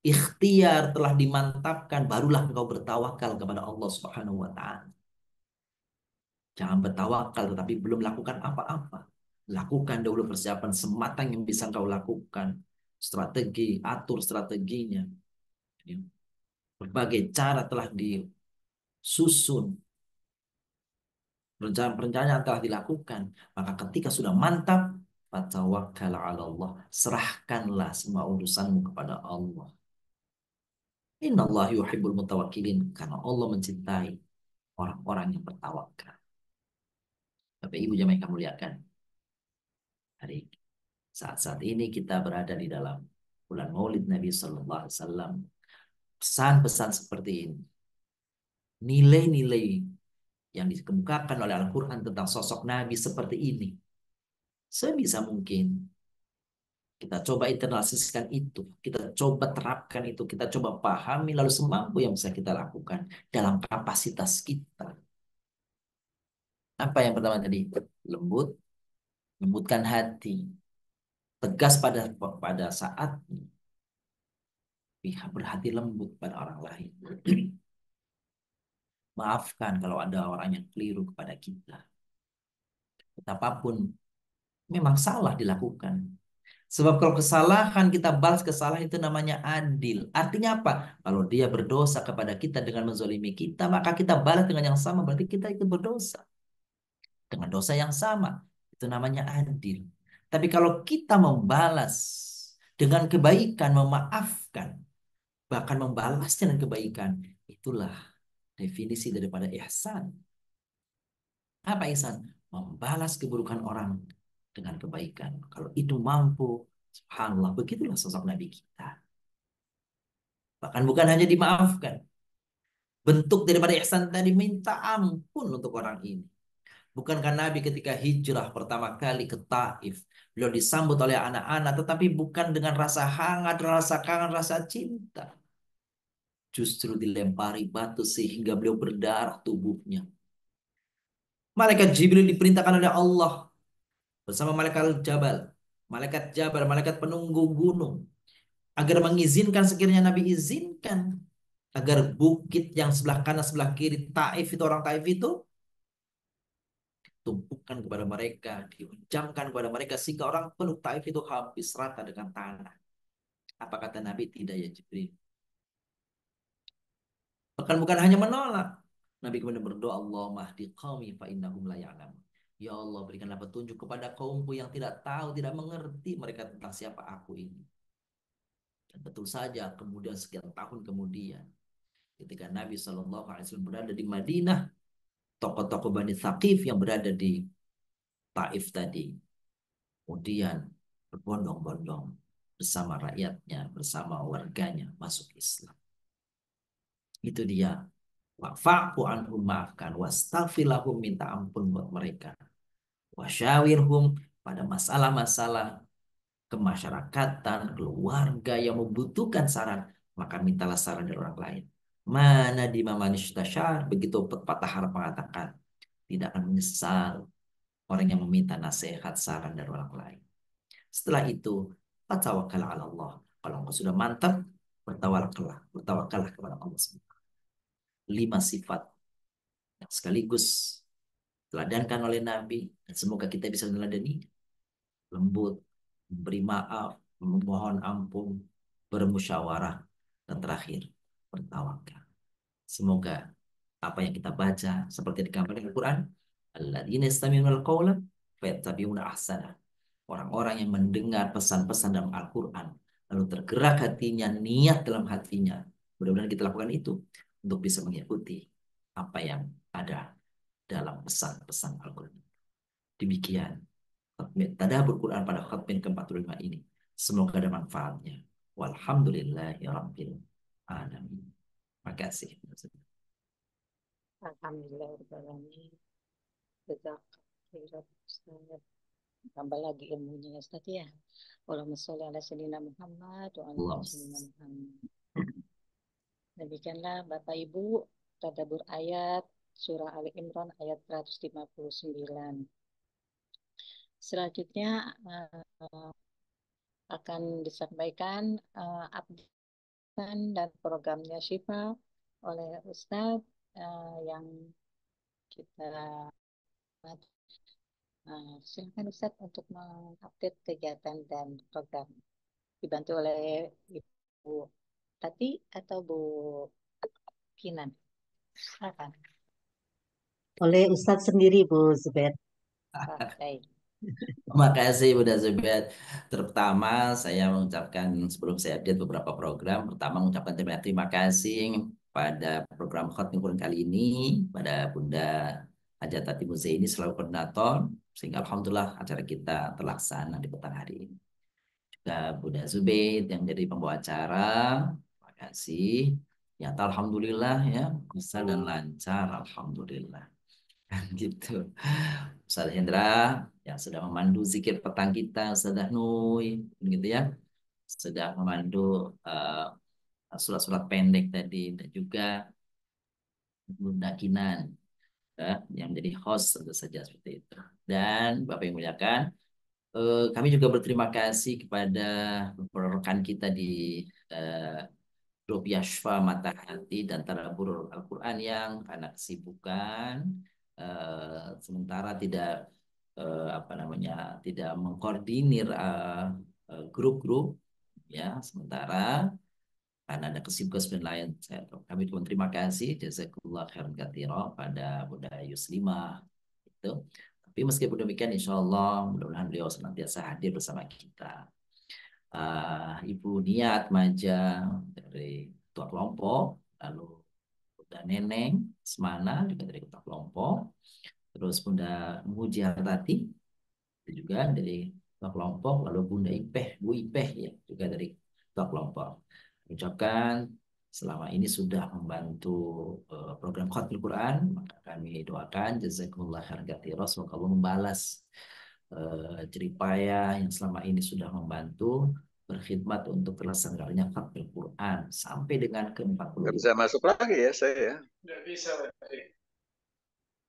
ikhtiar telah dimantapkan, barulah engkau bertawakal kepada Allah Subhanahu wa taala. Jangan bertawakal tetapi belum lakukan apa-apa. Lakukan dahulu persiapan sematang yang bisa engkau lakukan. Strategi, atur strateginya. Berbagai cara telah disusun. Perencanaan telah dilakukan. Maka ketika sudah mantap, fatawakkal 'ala Allah. Serahkanlah semua urusanmu kepada Allah. Innallaha yuhibbul mutawakkilin, karena Allah mencintai orang-orang yang bertawakal. Bapak Ibu jamaah yang kami muliakan, hari saat-saat ini kita berada di dalam bulan Maulid Nabi Sallallahu Alaihi Wasallam. Pesan-pesan seperti ini, nilai-nilai yang dikemukakan oleh Al-Quran tentang sosok Nabi seperti ini, sebisa mungkin kita coba internalisasikan itu, kita coba terapkan itu, kita coba pahami, lalu semampu yang bisa kita lakukan dalam kapasitas kita. Apa yang pertama tadi? Lembut, lembutkan hati, tegas pada saatnya, berhati lembut pada orang lain. Maafkan kalau ada orang yang keliru kepada kita. Betapapun memang salah dilakukan. Sebab kalau kesalahan kita balas kesalahan itu namanya adil. Artinya apa? Kalau dia berdosa kepada kita dengan menzolimi kita, maka kita balas dengan yang sama. Berarti kita ikut berdosa. Dengan dosa yang sama. Itu namanya adil. Tapi kalau kita membalas dengan kebaikan, memaafkan, bahkan membalasnya dengan kebaikan, itulah definisi daripada ihsan. Apa ihsan? Membalas keburukan orang dengan kebaikan. Kalau itu mampu, subhanallah, begitulah sosok Nabi kita. Bahkan bukan hanya dimaafkan. Bentuk daripada ihsan tadi, minta ampun untuk orang ini. Bukankah Nabi ketika hijrah pertama kali ke Taif, beliau disambut oleh anak-anak, tetapi bukan dengan rasa hangat, rasa kangen, rasa cinta. Justru dilempari batu sehingga beliau berdarah tubuhnya. Malaikat Jibril diperintahkan oleh Allah bersama malaikat Jabal, malaikat penunggu gunung, agar mengizinkan sekiranya Nabi izinkan agar bukit yang sebelah kanan sebelah kiri Taif itu, orang Taif itu, ditumpukan kepada mereka, dihujamkan kepada mereka sehingga orang penuh Taif itu habis rata dengan tanah. Apa kata Nabi? Tidak ya Jibril. Bahkan bukan hanya menolak, Nabi kemudian berdoa, Allahumma hdi qaumi fa innahum la ya'lamun. Ya Allah, berikanlah petunjuk kepada kaumku yang tidak tahu, tidak mengerti mereka tentang siapa aku ini. Dan betul saja, kemudian sekian tahun kemudian, ketika Nabi SAW berada di Madinah, tokoh-tokoh Bani Thaqif yang berada di Taif tadi. Kemudian berbondong-bondong bersama rakyatnya, bersama warganya masuk Islam. Itu dia. Wa'fa'fu anhum, maafkan. Wastaghfir lahum, minta ampun buat mereka. Wasyawirhum, pada masalah-masalah kemasyarakatan, keluarga yang membutuhkan saran, maka mintalah saran dari orang lain. Mana di mamanishtasyar, begitu pepatah Arab mengatakan, tidak akan menyesal orang yang meminta nasihat saran dari orang lain. Setelah itu, tawakkal ala Allah. Kalau engkau sudah mantap, bertawakallah kepada Allah SWT. 5 sifat yang sekaligus teladankan oleh Nabi, dan semoga kita bisa meneladani: lembut, memberi maaf, memohon ampun, bermusyawarah, dan terakhir bertawakal. Semoga apa yang kita baca seperti digambarkan di Al-Quran, alladzina yastami'una al-qawla fayattabi'una ahsana. Orang-orang yang mendengar pesan-pesan dalam Al-Quran lalu tergerak hatinya, niat dalam hatinya. Mudah-mudahan kita lakukan itu untuk bisa mengikuti apa yang ada dalam pesan-pesan Al-Quran. Demikian tadabbur Quran pada khatmin ke-45 ini. Semoga ada manfaatnya. Walhamdulillahirabbil alamin. Terima kasih. Alhamdulillahirobbilalamin. Jazakallahu Ustaz. Tambah lagi ilmunya ya Ustaz ya. Allahumma sholli ala sayyidina Muhammad wa ala ali sayyidina Muhammad. Demikianlah Bapak Ibu tadabbur ayat surah Ali Imran ayat 159. Selanjutnya akan disampaikan update dan programnya Syifa oleh Ustadz yang kita silakan Ustadz untuk mengupdate kegiatan dan program, dibantu oleh Ibu Tati atau Bu Kinan. Silakan. Oleh Ustadz sendiri, Bu Zubair. Baik. Terima kasih Bunda Zubair. Terutama saya mengucapkan, sebelum saya update beberapa program, pertama mengucapkan terima kasih pada program Khatmul Quran kali ini pada Bunda Hajat Tati Muzaini selaku koordinator, sehingga alhamdulillah acara kita terlaksana di petang hari ini. Juga Bunda Zubair yang jadi pembawa acara, terima kasih. Ya, alhamdulillah ya, bisa dan lancar, alhamdulillah. Gitu. Ustaz Hendra yang sudah memandu zikir petang kita, Ustaz Nui, gitu ya, sudah memandu surat-surat pendek tadi, dan juga Bunda Kinan yang menjadi host tentu saja seperti itu. Dan Bapak yang muliakan, kami juga berterima kasih kepada rekan kita di grup Yashfa Mata Hati dan Tadabbur Al-Quran yang karena kesibukan sementara tidak tidak mengkoordinir grup-grup ya, sementara karena ada kesibukan lain. Kami pun terima kasih jazakumullah khairan katsira pada Bunda Yuslimah itu. Tapi meskipun demikian, insya Allah mudah-mudahan beliau senantiasa hadir bersama kita. Ibu Niat Maja dari ketua kelompok, lalu Bunda Neneng Semana juga dari ketua kelompok, terus Bunda Mujiartati juga dari ketua kelompok, lalu Bunda Ipeh, Bu Ipeh ya juga dari ketua kelompok. Ucapkan selama ini sudah membantu program Khatmul Quran, maka kami doakan jazakumullah khairan katsira, semoga Allah membalas jeripaya yang selama ini sudah membantu berkhidmat untuk terlaksananya Khatmul Quran sampai dengan ke-45. Nggak bisa masuk lagi ya saya. Nggak bisa.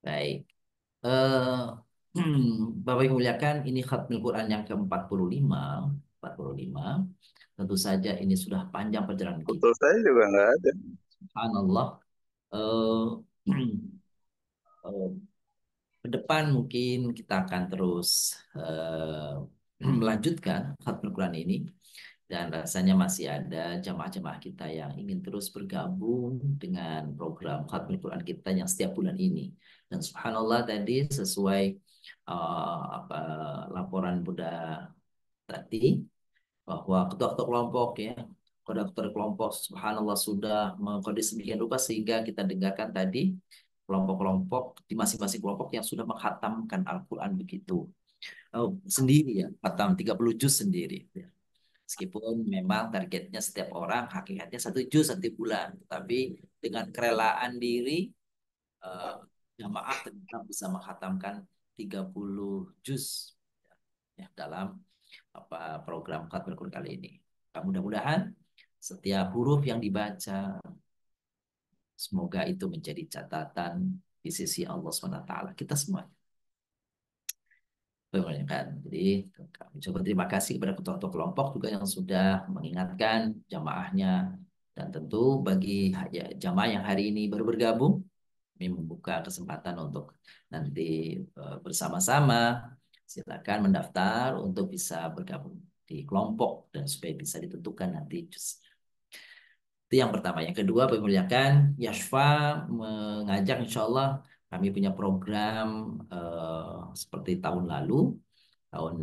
Baik. Bapak yang muliakan, ini Khatmul Quran yang ke-45. 45. Tentu saja ini sudah panjang perjalanan kita. Betul, saya juga nggak ada. Subhanallah. Ke depan mungkin kita akan terus melanjutkan Khatmul Quran ini, dan rasanya masih ada jamaah-jamaah kita yang ingin terus bergabung dengan program Khatmul Quran kita yang setiap bulan ini. Dan subhanallah tadi sesuai laporan Bunda tadi, bahwa ketua-ketua kelompok ya, ketua kelompok subhanallah sudah mengkondisi sedemikian rupa sehingga kita dengarkan tadi kelompok-kelompok di masing-masing kelompok yang sudah menghatamkan Al-Quran begitu. Sendiri ya, khatam 30 juz sendiri. Ya. Meskipun memang targetnya setiap orang hakikatnya 1 juz 1 bulan, tapi dengan kerelaan diri eh, jamaah tetap bisa menghatamkan 30 juz ya, dalam program Khatmul Quran kali ini. Mudah-mudahan setiap huruf yang dibaca semoga itu menjadi catatan di sisi Allah SWT kita semua. Kan? Jadi kami coba terima kasih kepada ketua-ketua kelompok juga yang sudah mengingatkan jamaahnya, dan tentu bagi jamaah yang hari ini baru bergabung, kami membuka kesempatan untuk nanti bersama-sama silakan mendaftar untuk bisa bergabung di kelompok dan supaya bisa ditentukan nanti juznya. Itu yang pertama. Yang kedua, pemuliakan Yashfa mengajak insya Allah kami punya program seperti tahun lalu, tahun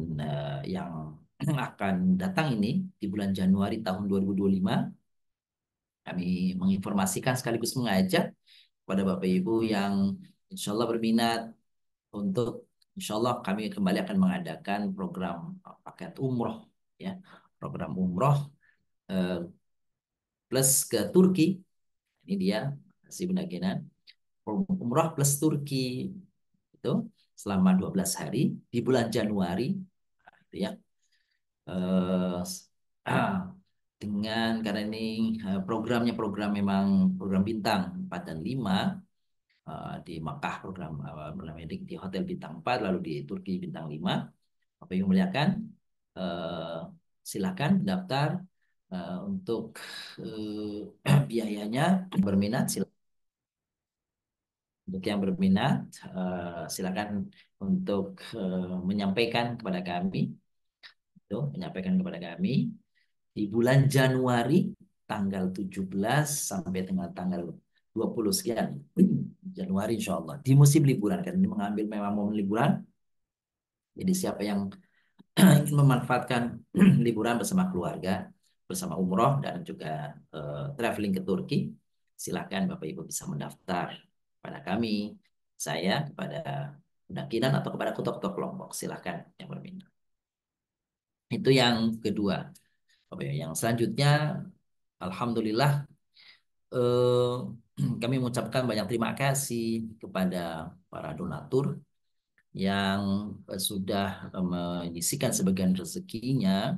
yang akan datang ini di bulan Januari tahun 2025. Kami menginformasikan sekaligus mengajak kepada Bapak Ibu yang insya Allah berminat untuk insya Allah kami kembali akan mengadakan program paket umroh ya, program umroh plus ke Turki. Ini dia si Bunda Gina, umroh plus Turki itu selama 12 hari di bulan Januari gitu ya. Dengan karena ini programnya program memang program bintang 4 dan 5 di Makkah program di Hotel bintang 4, lalu di Turki bintang 5. Apa yang muliakan silakan daftar untuk biayanya. Berminat silakan. Untuk yang berminat silakan untuk menyampaikan kepada kami, di bulan Januari tanggal 17 sampai dengan tanggal 20 sekian Januari insya Allah di musim liburan, kan ini mengambil memang momen liburan. Jadi siapa yang ingin memanfaatkan liburan bersama keluarga, bersama umroh dan juga traveling ke Turki, silakan Bapak Ibu bisa mendaftar pada kami, saya, kepada pendakiran atau kepada ketua-ketua kelompok, silakan yang berminat. Itu yang kedua. Yang selanjutnya, alhamdulillah kami mengucapkan banyak terima kasih kepada para donatur yang sudah menyisikan sebagian rezekinya,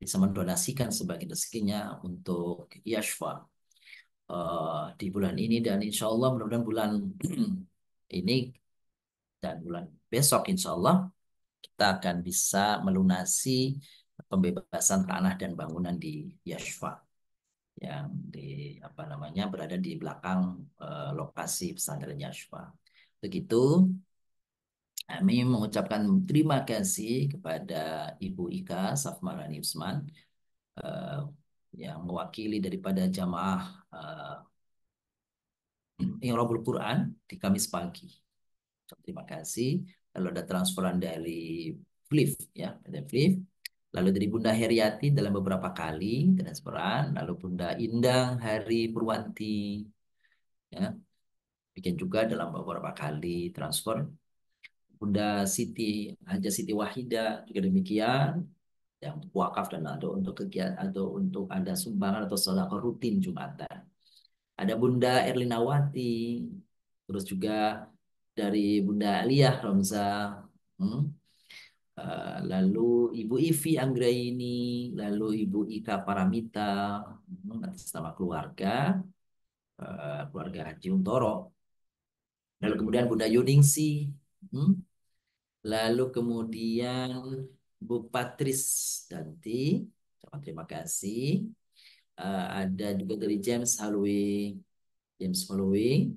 bisa mendonasikan sebagian rezekinya untuk Yashfa di bulan ini, dan insya Allah mudah-mudahan bulan ini dan bulan besok insya Allah kita akan bisa melunasi pembebasan tanah dan bangunan di Yashfa yang berada di belakang lokasi pesantren Yashfa. Begitu. Kami mengucapkan terima kasih kepada Ibu Ika Safmarani Usman yang mewakili daripada jamaah Iqra'ul Quran di Kamis pagi. Terima kasih. Lalu ada transferan dari Flif ya, dari Flif. Lalu dari Bunda Heriati dalam beberapa kali transferan. Lalu Bunda Indang Hari Purwanti ya, bikin juga dalam beberapa kali transfer. Bunda Siti Haja Siti Wahida juga demikian, yang wakaf dan ada untuk kegiatan atau untuk ada sumbangan atau sedekah rutin Jumatan. Ada Bunda Erlinawati, terus juga dari Bunda Aliyah Ramza, lalu Ibu Ivi Anggraini, lalu Ibu Ika Paramita atas nama keluarga Haji Untoro, lalu kemudian Bunda Yuningsi, lalu kemudian Bu Patris Danti, terima kasih. Ada juga dari James Holloway,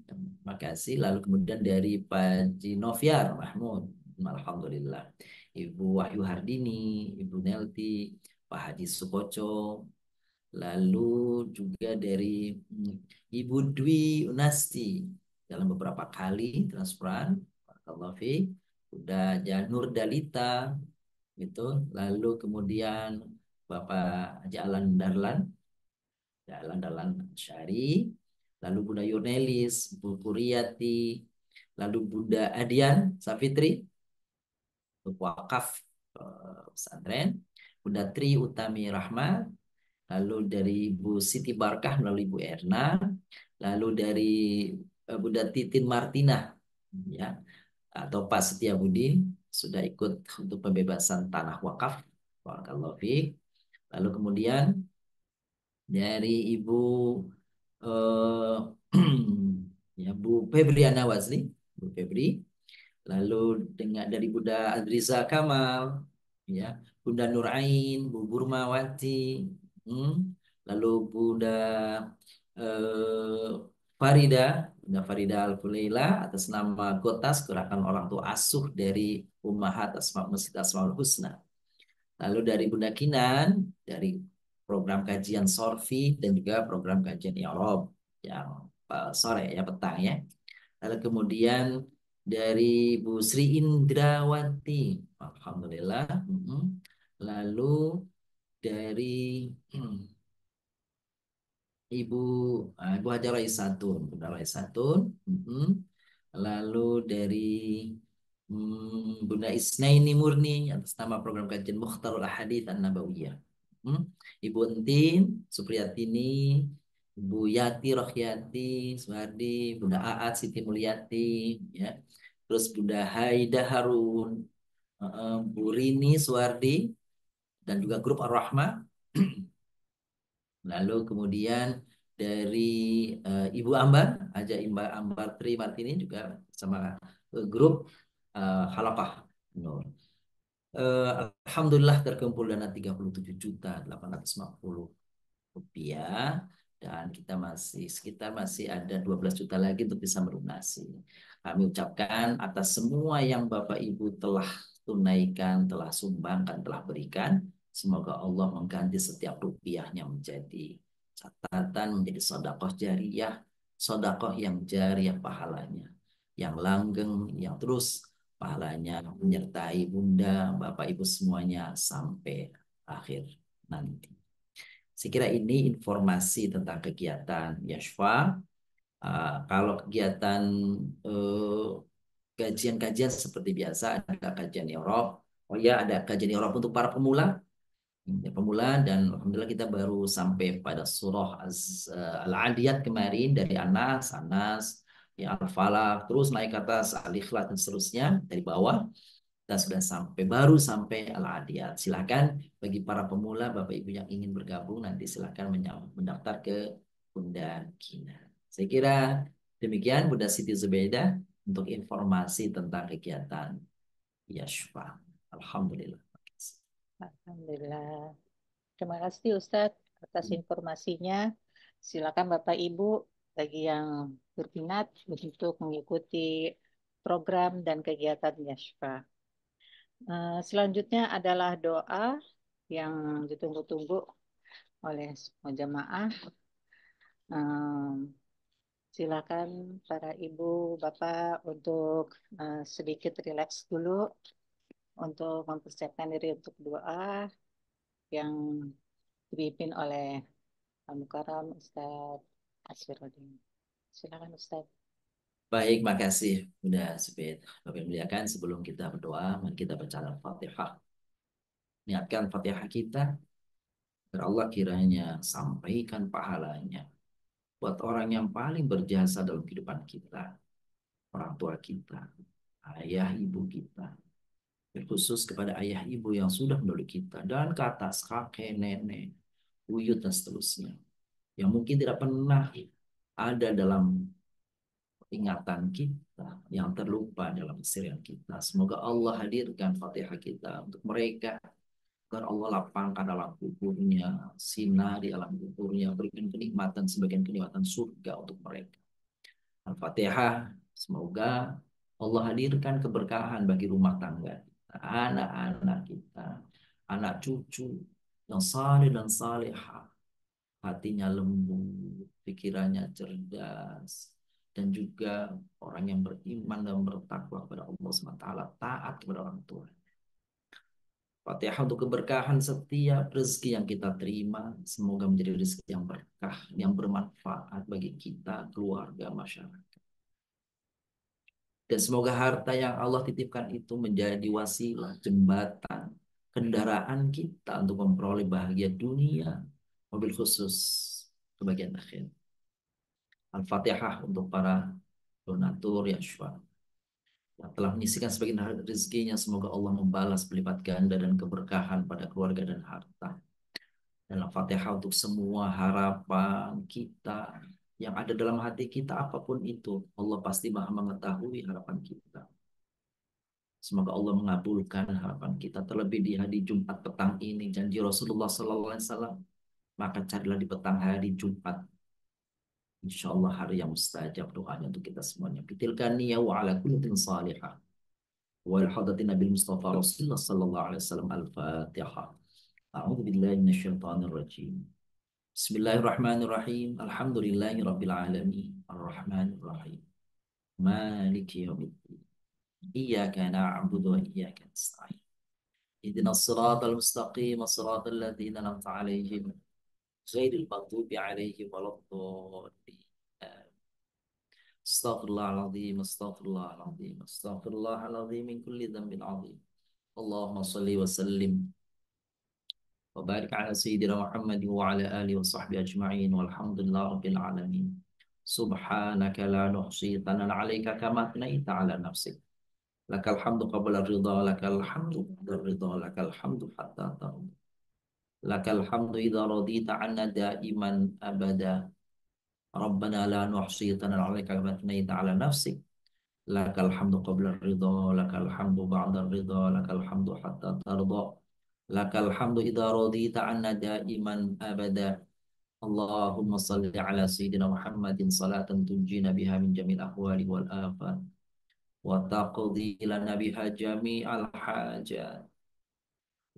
terima kasih. Lalu kemudian dari Pak Noviar Mahmud, alhamdulillah. Ibu Wahyu Hardini, Ibu Nelti, Pak Haji Sukoco, lalu juga dari Ibu Dwi Unasti dalam beberapa kali transferan, Barakallahu fiik. Udah Janur Dalita gitu, lalu kemudian Bapak Haji Alan Darlan Syari, lalu Bunda Yurnelis, Bu Kuriyati, lalu Bunda Adian Safitri, untuk wakaf pesantren, Bunda Tri Utami Rahmat, lalu dari Ibu Siti Barkah melalui Ibu Erna, lalu dari Bunda Titin Martina, ya, atau Pak Setiabudi sudah ikut untuk pembebasan tanah wakaf. Barakallahu fiik. Lalu kemudian dari Ibu eh, ya Bu Febriana Wazli, Bu Febri, lalu dengan dari Bunda Adriza Kamal, ya, Bunda Nurain, Bu Burmawati, lalu Bunda Bunda Farida Al-Fulaila atas nama Gotas Gerakan Orang Tua Asuh dari Ummahat Masjid Asmaul Husna. Lalu dari Bunda Kinan dari program kajian Sorfi dan juga program kajian I'rab yang sore ya, petang ya. Lalu kemudian dari Bu Sri Indrawati, alhamdulillah. Lalu dari Ibu Hajar Raisatun, Bunda Raisatun. Lalu dari Bunda Isnaini Murni atas nama program kajian Mukhtarul Ahadits An-Nabawiyah. Ibu Entin Supriyatini, Ibu Yati Rohyati Suhardi, Bunda Aat Siti Mulyati, ya. Terus Bunda Haida Harun, Bu Rini Suhardi, dan juga grup Ar-Rahmah. Lalu kemudian dari Ibu Ambar, Haja Ambar Tri Martini juga sama grup Halaqah Nur. Alhamdulillah terkumpul dana 37.850 rupiah, dan kita masih ada 12 juta lagi untuk bisa melunasi. Kami ucapkan atas semua yang Bapak Ibu telah tunaikan, telah sumbangkan, telah berikan, semoga Allah mengganti setiap rupiahnya menjadi catatan, menjadi sedekah jariyah, sedekah yang jariyah pahalanya, yang langgeng, yang terus pahalanya menyertai Bunda, Bapak Ibu semuanya sampai akhir nanti. Saya kira ini informasi tentang kegiatan Yashfa. Kalau kegiatan kajian-kajian seperti biasa, ada kajian I'rab. Oh ya, ada kajian I'rab untuk para pemula. Dan alhamdulillah kita baru sampai pada surah Al-Adiyat kemarin dari Anas, ya, Al-Falaq, terus naik ke atas Al-Ikhlas dan seterusnya dari bawah. Kita sudah baru sampai Al-Adiyat. Silakan bagi para pemula, Bapak Ibu yang ingin bergabung, nanti silakan mendaftar ke Bunda Kina. Saya kira demikian Bunda Siti Zubaidah untuk informasi tentang kegiatan Yashfa. Alhamdulillah. Alhamdulillah. Terima kasih Ustadz atas informasinya. Silakan Bapak Ibu bagi yang berminat untuk mengikuti program dan kegiatan Yashfa. Selanjutnya adalah doa yang ditunggu-tunggu oleh semua jamaah. Silakan para ibu, bapak untuk sedikit rileks dulu untuk mempersiapkan diri untuk doa yang dipimpin oleh Al-Mukarram Ustadz Asfiruddin. Silakan Ustadz. Baik, makasih Bunda Subed. Bapak muliakan, sebelum kita berdoa, mari kita baca Al-Fatihah. Niatkan Fatihah kita, agar Allah kiranya sampaikan pahalanya buat orang yang paling berjasa dalam kehidupan kita, orang tua kita, ayah ibu kita, khusus kepada ayah ibu yang sudah mendahului kita, dan ke atas kakek, nenek, buyut, dan seterusnya, yang mungkin tidak pernah ada dalam ingatan kita, yang terlupa dalam keseharian kita. Semoga Allah hadirkan Fatihah kita untuk mereka, agar Allah lapangkan alam kuburnya, sinari alam kuburnya, berikan kenikmatan sebagian kenikmatan surga untuk mereka. Al-Fatihah, semoga Allah hadirkan keberkahan bagi rumah tangga kita, anak-anak kita, anak cucu yang saleh dan salehah, hatinya lembut, pikirannya cerdas, dan juga orang yang beriman dan bertakwa kepada Allah SWT, taat kepada orang tua. Fatihah untuk keberkahan setiap rezeki yang kita terima. Semoga menjadi rezeki yang berkah, yang bermanfaat bagi kita, keluarga, masyarakat. Dan semoga harta yang Allah titipkan itu menjadi wasilah, jembatan, kendaraan kita untuk memperoleh bahagia dunia, mobil khusus kebahagiaan akhir. Al-Fatihah untuk para donatur ya syuhada yang telah menyisikan sebagian rezekinya, semoga Allah membalas berlipat ganda dan keberkahan pada keluarga dan harta. Dan Al-Fatihah untuk semua harapan kita yang ada dalam hati kita, apapun itu, Allah pasti maha mengetahui harapan kita. Semoga Allah mengabulkan harapan kita, terlebih di hari Jumat petang ini, janji Rasulullah SAW, maka carilah di petang hari Jumat. Insya Allah hari yang mustajab doanya untuk kita semuanya. Bitilkan niyya wa ala kullatin salihah. Wa al-hadatin Nabi Mustafa Rasulullah sallallahu alaihi wasallam. Al-Fatihah. A'udzu billahi minasyaitonir rajim. Bismillahirrahmanirrahim. Alhamdulillahi rabbil alamin. Arrahmanir rahim. Maliki yaumiddin. Iyyaka na'budu wa iyyaka nasta'in. Ihdinas siratal mustaqim, siratal ladzina an'amta 'alaihim ghairil maghdubi 'alaihim waladdallin. Astaghfirullahaladzim, astaghfirullahaladzim, astaghfirullahaladzim min kulli dhanbin 'adzim. Allahumma shalli wa sallim wa barik ala sayyidina Muhammad wa ala alihi wa sahbihi ajma'in walhamdulillahi rabbil alamin. Subhanaka la nuhsi thanan 'alaika kama athnaita 'ala nafsik. Lakal hamdu qabla ridha, lakal hamdu ba'da ridha, lakal hamdu hatta tarda. Lakal hamdu idza radita 'anna da'iman abada. Rabbana la nuhsi thanan 'alaika kama athnaita 'ala nafsik. Lakal hamdu qabla ridha, lakal hamdu ba'da ridha, lakal hamdu hatta tarda. Lakal hamdu idza radita 'anna da'iman abada. Allahumma salli ala sayyidina Muhammadin salatan tunjina biha min jamil ahwali wal afat wa taqdi lana biha jami'al hajat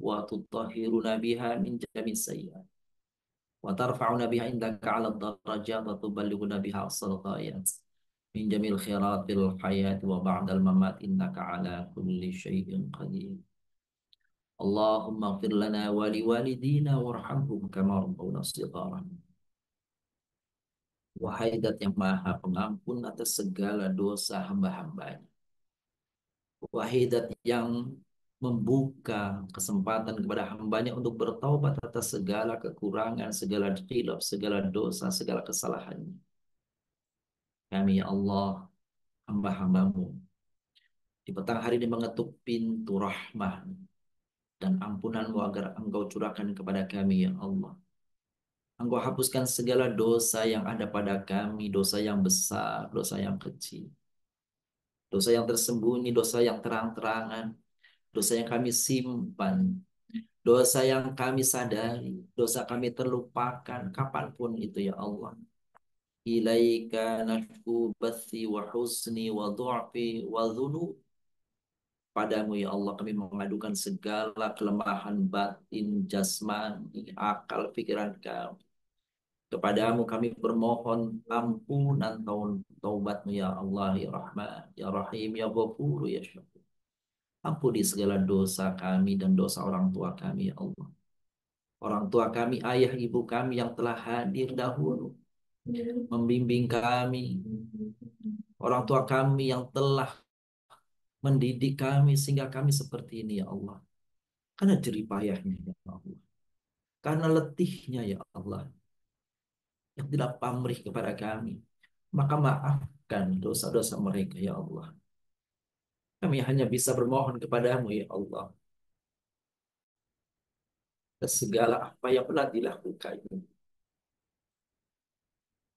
wa tutahhiruna biha min jami'is sayyi'at wa tarfa'una biha indaka 'ala darajat wa tuballighuna biha as-salal ghayat min jamil khiratil hayat wa ba'dal mamat innaka 'ala kulli syai'in qadir. Allahumma ighfir lana wa liwalidina warhamhum kama rabbawna shighara. Wahai Dat yang Maha Pengampun atas segala dosa hamba-hambanya. Wahai Dat yang membuka kesempatan kepada hambanya untuk bertaubat atas segala kekurangan, segala khilaf, segala dosa, segala kesalahannya. Kami ya Allah, hamba-hambamu, di petang hari ini mengetuk pintu rahmah dan ampunanmu agar Engkau curahkan kepada kami ya Allah. Engkau hapuskan segala dosa yang ada pada kami, dosa yang besar, dosa yang kecil, dosa yang tersembunyi, dosa yang terang-terangan, dosa yang kami simpan, dosa yang kami sadari, dosa kami terlupakan, kapanpun itu ya Allah. Ilaika nashku bathi wa husni wa du'fi wa dhunub. Padamu ya Allah kami mengadukan segala kelemahan batin, jasmani, akal, pikiran kami. Kepadamu kami bermohon ampunan taubatmu ya Allah, ya Rahman, ya Rahim, ya Ghafur, ya Syakur. Ampuni segala dosa kami dan dosa orang tua kami ya Allah. Orang tua kami, ayah ibu kami yang telah hadir dahulu, membimbing kami. Orang tua kami yang telah mendidik kami sehingga kami seperti ini ya Allah. Karena jerih payahnya ya Allah. Karena letihnya ya Allah. Yang tidak pamrih kepada kami. Maka maafkan dosa-dosa mereka ya Allah. Kami hanya bisa bermohon kepadamu ya Allah. Dan segala apa yang pernah dilakukan.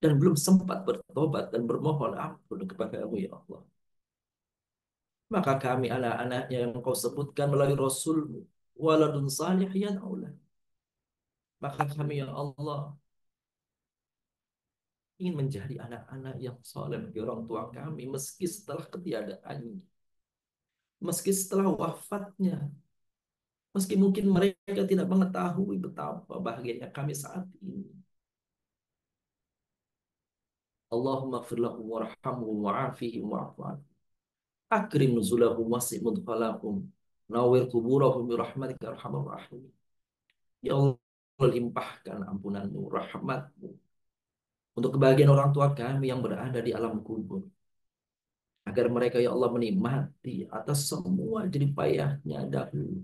Dan belum sempat bertobat dan bermohon ampun kepadamu ya Allah. Maka kami anak-anaknya yang kau sebutkan melalui Rasul-Mu. Waladun salih yad'ulah. Maka kami ya Allah ingin menjadi anak-anak yang saleh bagi orang tua kami meski setelah ketiadaannya, meski setelah wafatnya, meski mungkin mereka tidak mengetahui betapa bahagianya kami saat ini. Allahumma ighfir lahum warhamhum wa'afihim wa'fu anhum. Akrim nuzulahum wasi' mudkhalahum Nawwir kuburahum bi rahmatika arhamar rahimin. Ya Allah, limpahkan ampunanmu, rahmatmu untuk kebahagiaan orang tua kami yang berada di alam kubur. Agar mereka ya Allah menikmati atas semua jerih payahnya dahulu.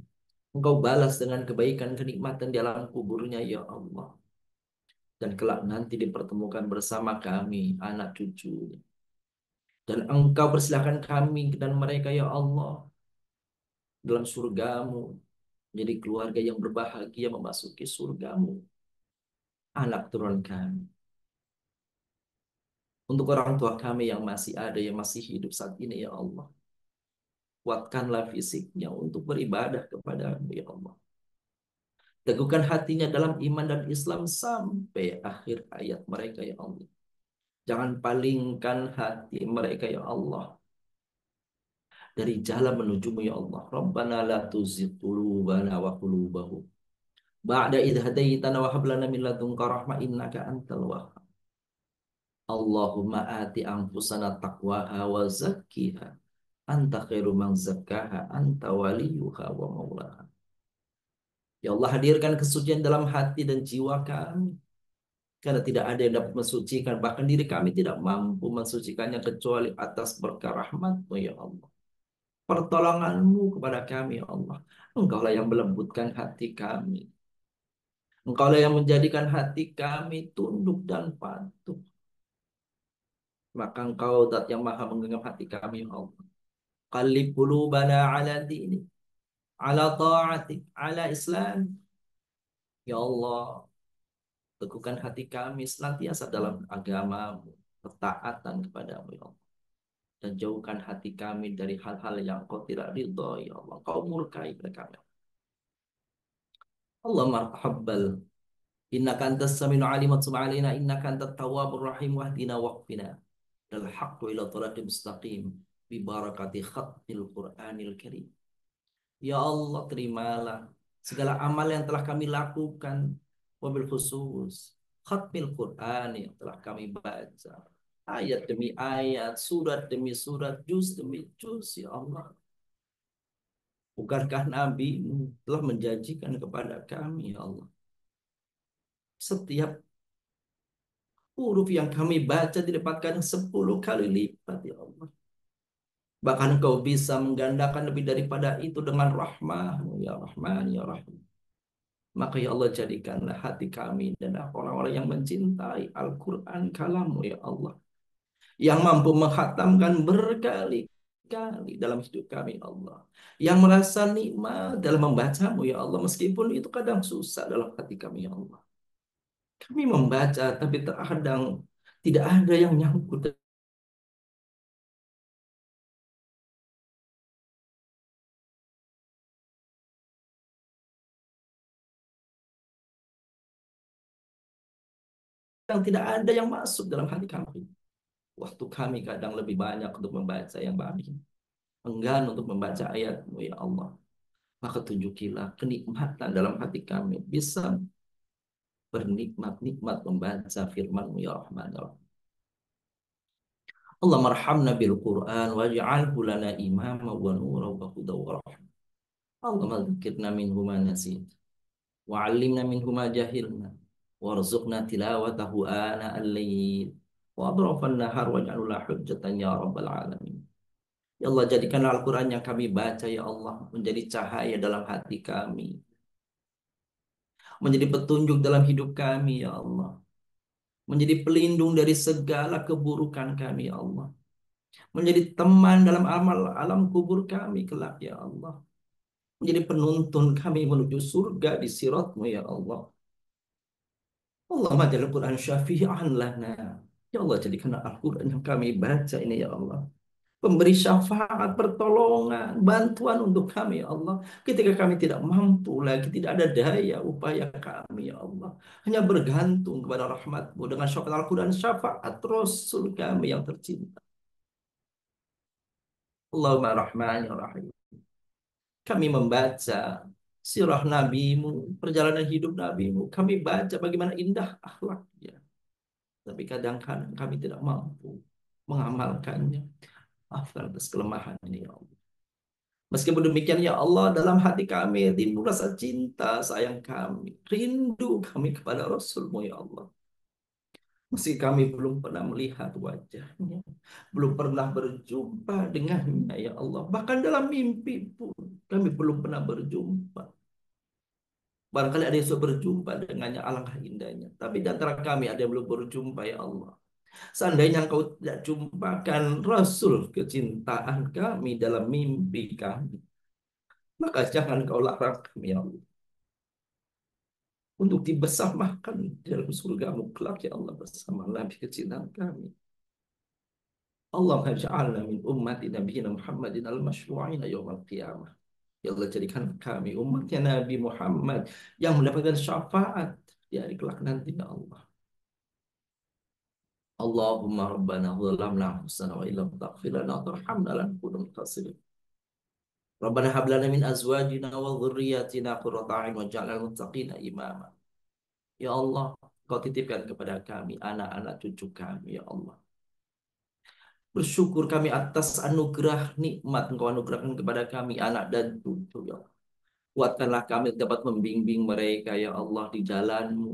Engkau balas dengan kebaikan kenikmatan di alam kuburnya ya Allah. Dan kelak nanti dipertemukan bersama kami, anak cucunya. Dan engkau persilahkan kami dan mereka ya Allah dalam surgamu. Menjadi keluarga yang berbahagia memasuki surgamu. Anak turun kami. Untuk orang tua kami yang masih ada, yang masih hidup saat ini ya Allah. Kuatkanlah fisiknya untuk beribadah kepadamu ya Allah. Teguhkan hatinya dalam iman dan Islam sampai akhir hayat mereka ya Allah. Jangan palingkan hati mereka ya Allah dari jalan menujumu ya Allah. Rabbana la tuzigh qulubana wa qulubahum ba'da idh hadaitana wa hab lana min ladunka rahmah innaka antal wahhab. Allahumma ati anfusana taqwaha wa zakkiha anta khairu man zakkaha anta waliyuha wa maulaha. Ya Allah, hadirkan kesucian dalam hati dan jiwa kami. Karena tidak ada yang dapat mensucikan. Bahkan diri kami tidak mampu mensucikannya kecuali atas berkah rahmat-Mu ya Allah. Pertolongan-Mu kepada kami ya Allah. Engkaulah yang melembutkan hati kami. Engkaulah yang menjadikan hati kami tunduk dan patuh. Maka Engkau zat yang maha menggenggam hati kami ya Allah. Qallib qulubana ala dini, ala ta'atik, ala Islam. Ya Allah, teguhkan hati kami senantiasa dalam agama-Mu, ketaatan kepada-Mu ya Allah. Dan jauhkan hati kami dari hal-hal yang Kau tidak ridho ya Allah. Kau murkai kepada kami. Allah marhabbal. Innaka antas samiul alim wa tub alaina innaka antat tawwabur rahim wahdina waqfina dal haqqu ila thiratal mustaqim bi barakati khatmil Qur'anil Karim. Ya Allah, terimalah segala amal yang telah kami lakukan, wabil khusus khatmil Qur'an yang telah kami baca, ayat demi ayat, surat demi surat, juz demi juz ya Allah. Bukankah Nabi telah menjanjikan kepada kami ya Allah, setiap huruf yang kami baca didapatkan 10 kali lipat ya Allah. Bahkan Kau bisa menggandakan lebih daripada itu dengan rahmah-Mu ya Rahman ya Rahim. Maka ya Allah, jadikanlah hati kami dan orang-orang yang mencintai Al-Quran kalam-Mu ya Allah, yang mampu menghatamkan berkali-kali dalam hidup kami ya Allah, yang merasa nikmat dalam membaca-Mu ya Allah, meskipun itu kadang susah dalam hati kami ya Allah. Kami membaca tapi terkadang tidak ada yang nyangkut yang tidak ada yang masuk dalam hati kami. Waktu kami kadang lebih banyak untuk membaca yang baik, enggan untuk membaca ayat-Mu ya Allah. Maka tunjukilah kenikmatan dalam hati kami bisa bernikmat-nikmat membaca firman-Mu ya Rahman ya Rahim. Allah marhamna bil Quran waj'alhu lana imama wa nura wa huda wa rahmah. Allah dzakirna minhu ma nasit wa 'allimna minhu ma jahilna warzuqna tilawatahu ana al-lail wa adrafan nahar waj'alhu la hujjatan ya rabbal alamin. Ya Allah, jadikanlah Al-Quran yang kami baca ya Allah menjadi cahaya dalam hati kami, menjadi petunjuk dalam hidup kami ya Allah, menjadi pelindung dari segala keburukan kami ya Allah, menjadi teman dalam alam kubur kami kelak ya Allah, menjadi penuntun kami menuju surga di sirat-Mu ya Allah. Allahumma jadikan Al-Quran syafi'an lana. Ya Allah, jadikanlah Al-Quran yang kami baca ini ya Allah pemberi syafaat, pertolongan, bantuan untuk kami ya Allah. Ketika kami tidak mampu lagi, tidak ada daya upaya kami ya Allah, hanya bergantung kepada rahmat-Mu dengan syafaat Al-Quran, syafaat Rasul kami yang tercinta. Allahumma rahman ya rahim. Kami membaca sirah Nabi-Mu, perjalanan hidup Nabi-Mu. Kami baca bagaimana indah akhlaknya. Tapi kadang-kadang kami tidak mampu mengamalkannya. Maafkan atas kelemahan ini ya Allah. Meskipun demikian ya Allah, dalam hati kami timbul rasa cinta sayang kami, rindu kami kepada Rasulmu ya Allah. Meski kami belum pernah melihat wajahnya, belum pernah berjumpa dengannya ya Allah. Bahkan dalam mimpi pun kami belum pernah berjumpa. Barangkali ada yang sudah berjumpa dengannya, alangkah indahnya. Tapi di antara kami ada yang belum berjumpa ya Allah. Seandainya engkau tidak jumpakan Rasul kecintaan kami dalam mimpi kami, maka jangan kau larang kami ya Allah untuk dibersamakan di dalam surgamu kelak ya Allah bersama Nabi kecintaan kami. Allahumma ja'alna min ummati nabiyina Muhammadin al-masyru'ina yawmal qiyamah. Ya Allah, jadikan kami umatnya Nabi Muhammad yang mendapatkan syafaat di hari kelak nanti ya Allah. Allahumma rabbana zalamna anfusana wa illam taghfir lana wa tarhamna lanakunanna minal khasirin. Rabbana hab lana min azwajina wa dhurriyyatina qurrata a'yun waj'alna lil muttaqina imama. Ya Allah, Kau titipkan kepada kami anak-anak cucu kami ya Allah. Bersyukur kami atas anugerah nikmat Engkau anugerahkan kepada kami anak dan cucu ya Allah. Kuatkanlah kami dapat membimbing mereka ya Allah di jalan-Mu,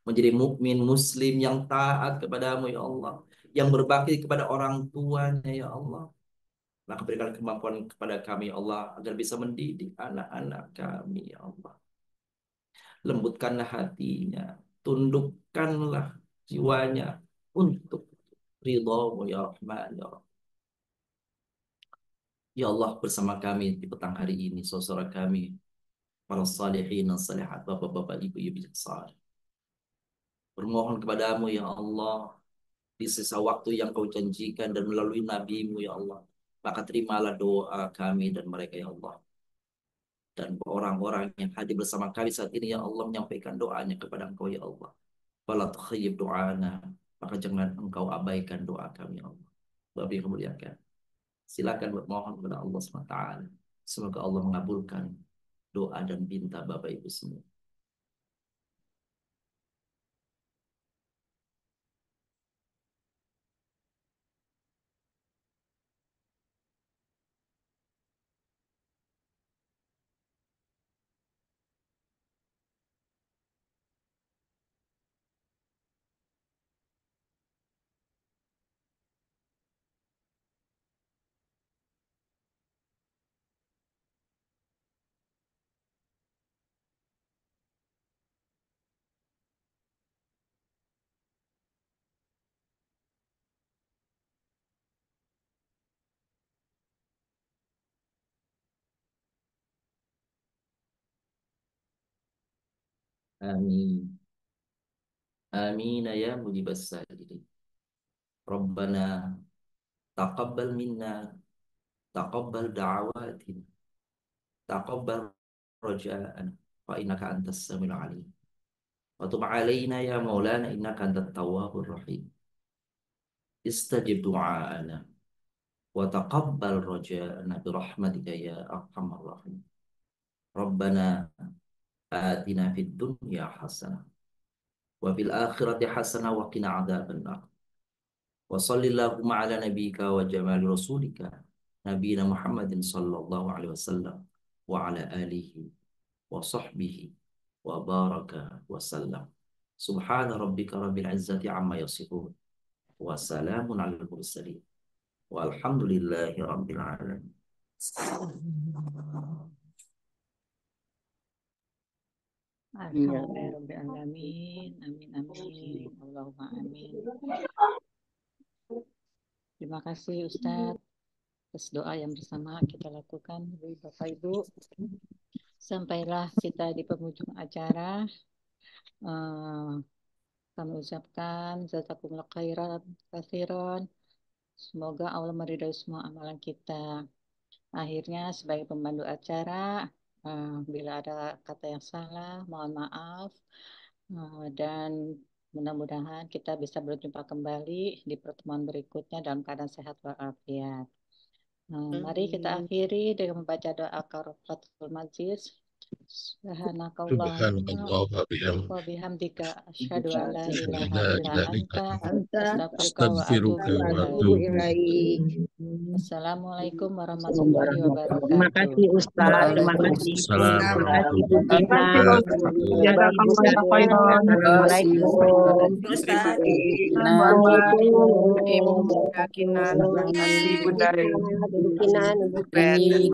menjadi mukmin muslim yang taat kepadamu ya Allah, yang berbakti kepada orang tuanya ya Allah. Maka berikan kemampuan kepada kami ya Allah agar bisa mendidik anak-anak kami ya Allah. Lembutkanlah hatinya, tundukkanlah jiwanya untuk ridha-Mu ya Rahman ya Rahim. Ya Allah, bersama kami di petang hari ini, saudara kami, para salihin dan salihat, bapak-bapak, ibu-ibu yang saleh. Bermohon kepadamu ya Allah, di sisa waktu yang Kau janjikan dan melalui nabi-Mu ya Allah, maka terimalah doa kami dan mereka ya Allah. Dan orang-orang yang hadir bersama kami saat ini ya Allah menyampaikan doanya kepada Engkau ya Allah. Fala tukhayyib do'ana, maka jangan Engkau abaikan doa kami ya Allah. Bapak yang memuliakan, silakan bermohon kepada Allah SWT. Semoga Allah mengabulkan doa dan minta Bapak Ibu semua. Amin. Amin ya mujibas salihin. Rabbana taqabbal minna, taqabbal da'awatina, taqabbal raja'ana, fa innaka antas samiul alim. Wa tub alaina ya maulana innaka antat tawwabur rahim. Istajib du'aana wa taqabbal raja'ana bi rahmatika ya arhamar rahim. Rabbana atina fid dunya hasanah wa fil akhirati hasanah wa qina adzabannar. Wa sallallahu ala nabiyyika wa jamali rasulika nabiyina Muhammadin sallallahu alaihi wasallam wa ala alihi wa sahbihi wa baraka wa sallam. Subhana rabbika rabbil izzati amma yasifun wa salamun alal mursalin walhamdulillahi rabbil alamin. Alhamdulillahirrahmanirrahim. Amin, amin. Allahumma amin. Terima kasih Ustadz atas doa yang bersama kita lakukan. Bapak Ibu, sampailah kita di penghujung acara. Kami ucapkan jazakumullah khairan katsiran. Semoga Allah meridhai semua amalan kita. Akhirnya sebagai pemandu acara, bila ada kata yang salah, mohon maaf. Dan mudah-mudahan kita bisa berjumpa kembali di pertemuan berikutnya dalam keadaan sehat walafiat. Mari kita akhiri dengan membaca doa kafaratul majlis. Subhanakallahumma Subhanallah wa bihamdika asyhadu an la ilaha la illa ilaha anta Anta astaghfiruka wa wa atubu atubu ilaik. ilaik. Assalamualaikum warahmatullahi Terima wabarakatuh. kasih Ustaz, terima kasih Ibu, terima kasih Ibu Tina, terima kasih Ibu Safiya. Assalamualaikum. Ustaz. Assalamualaikum. Ibu Kinan, terima kasih Bunda Ibu Kinan, Ibu Reni.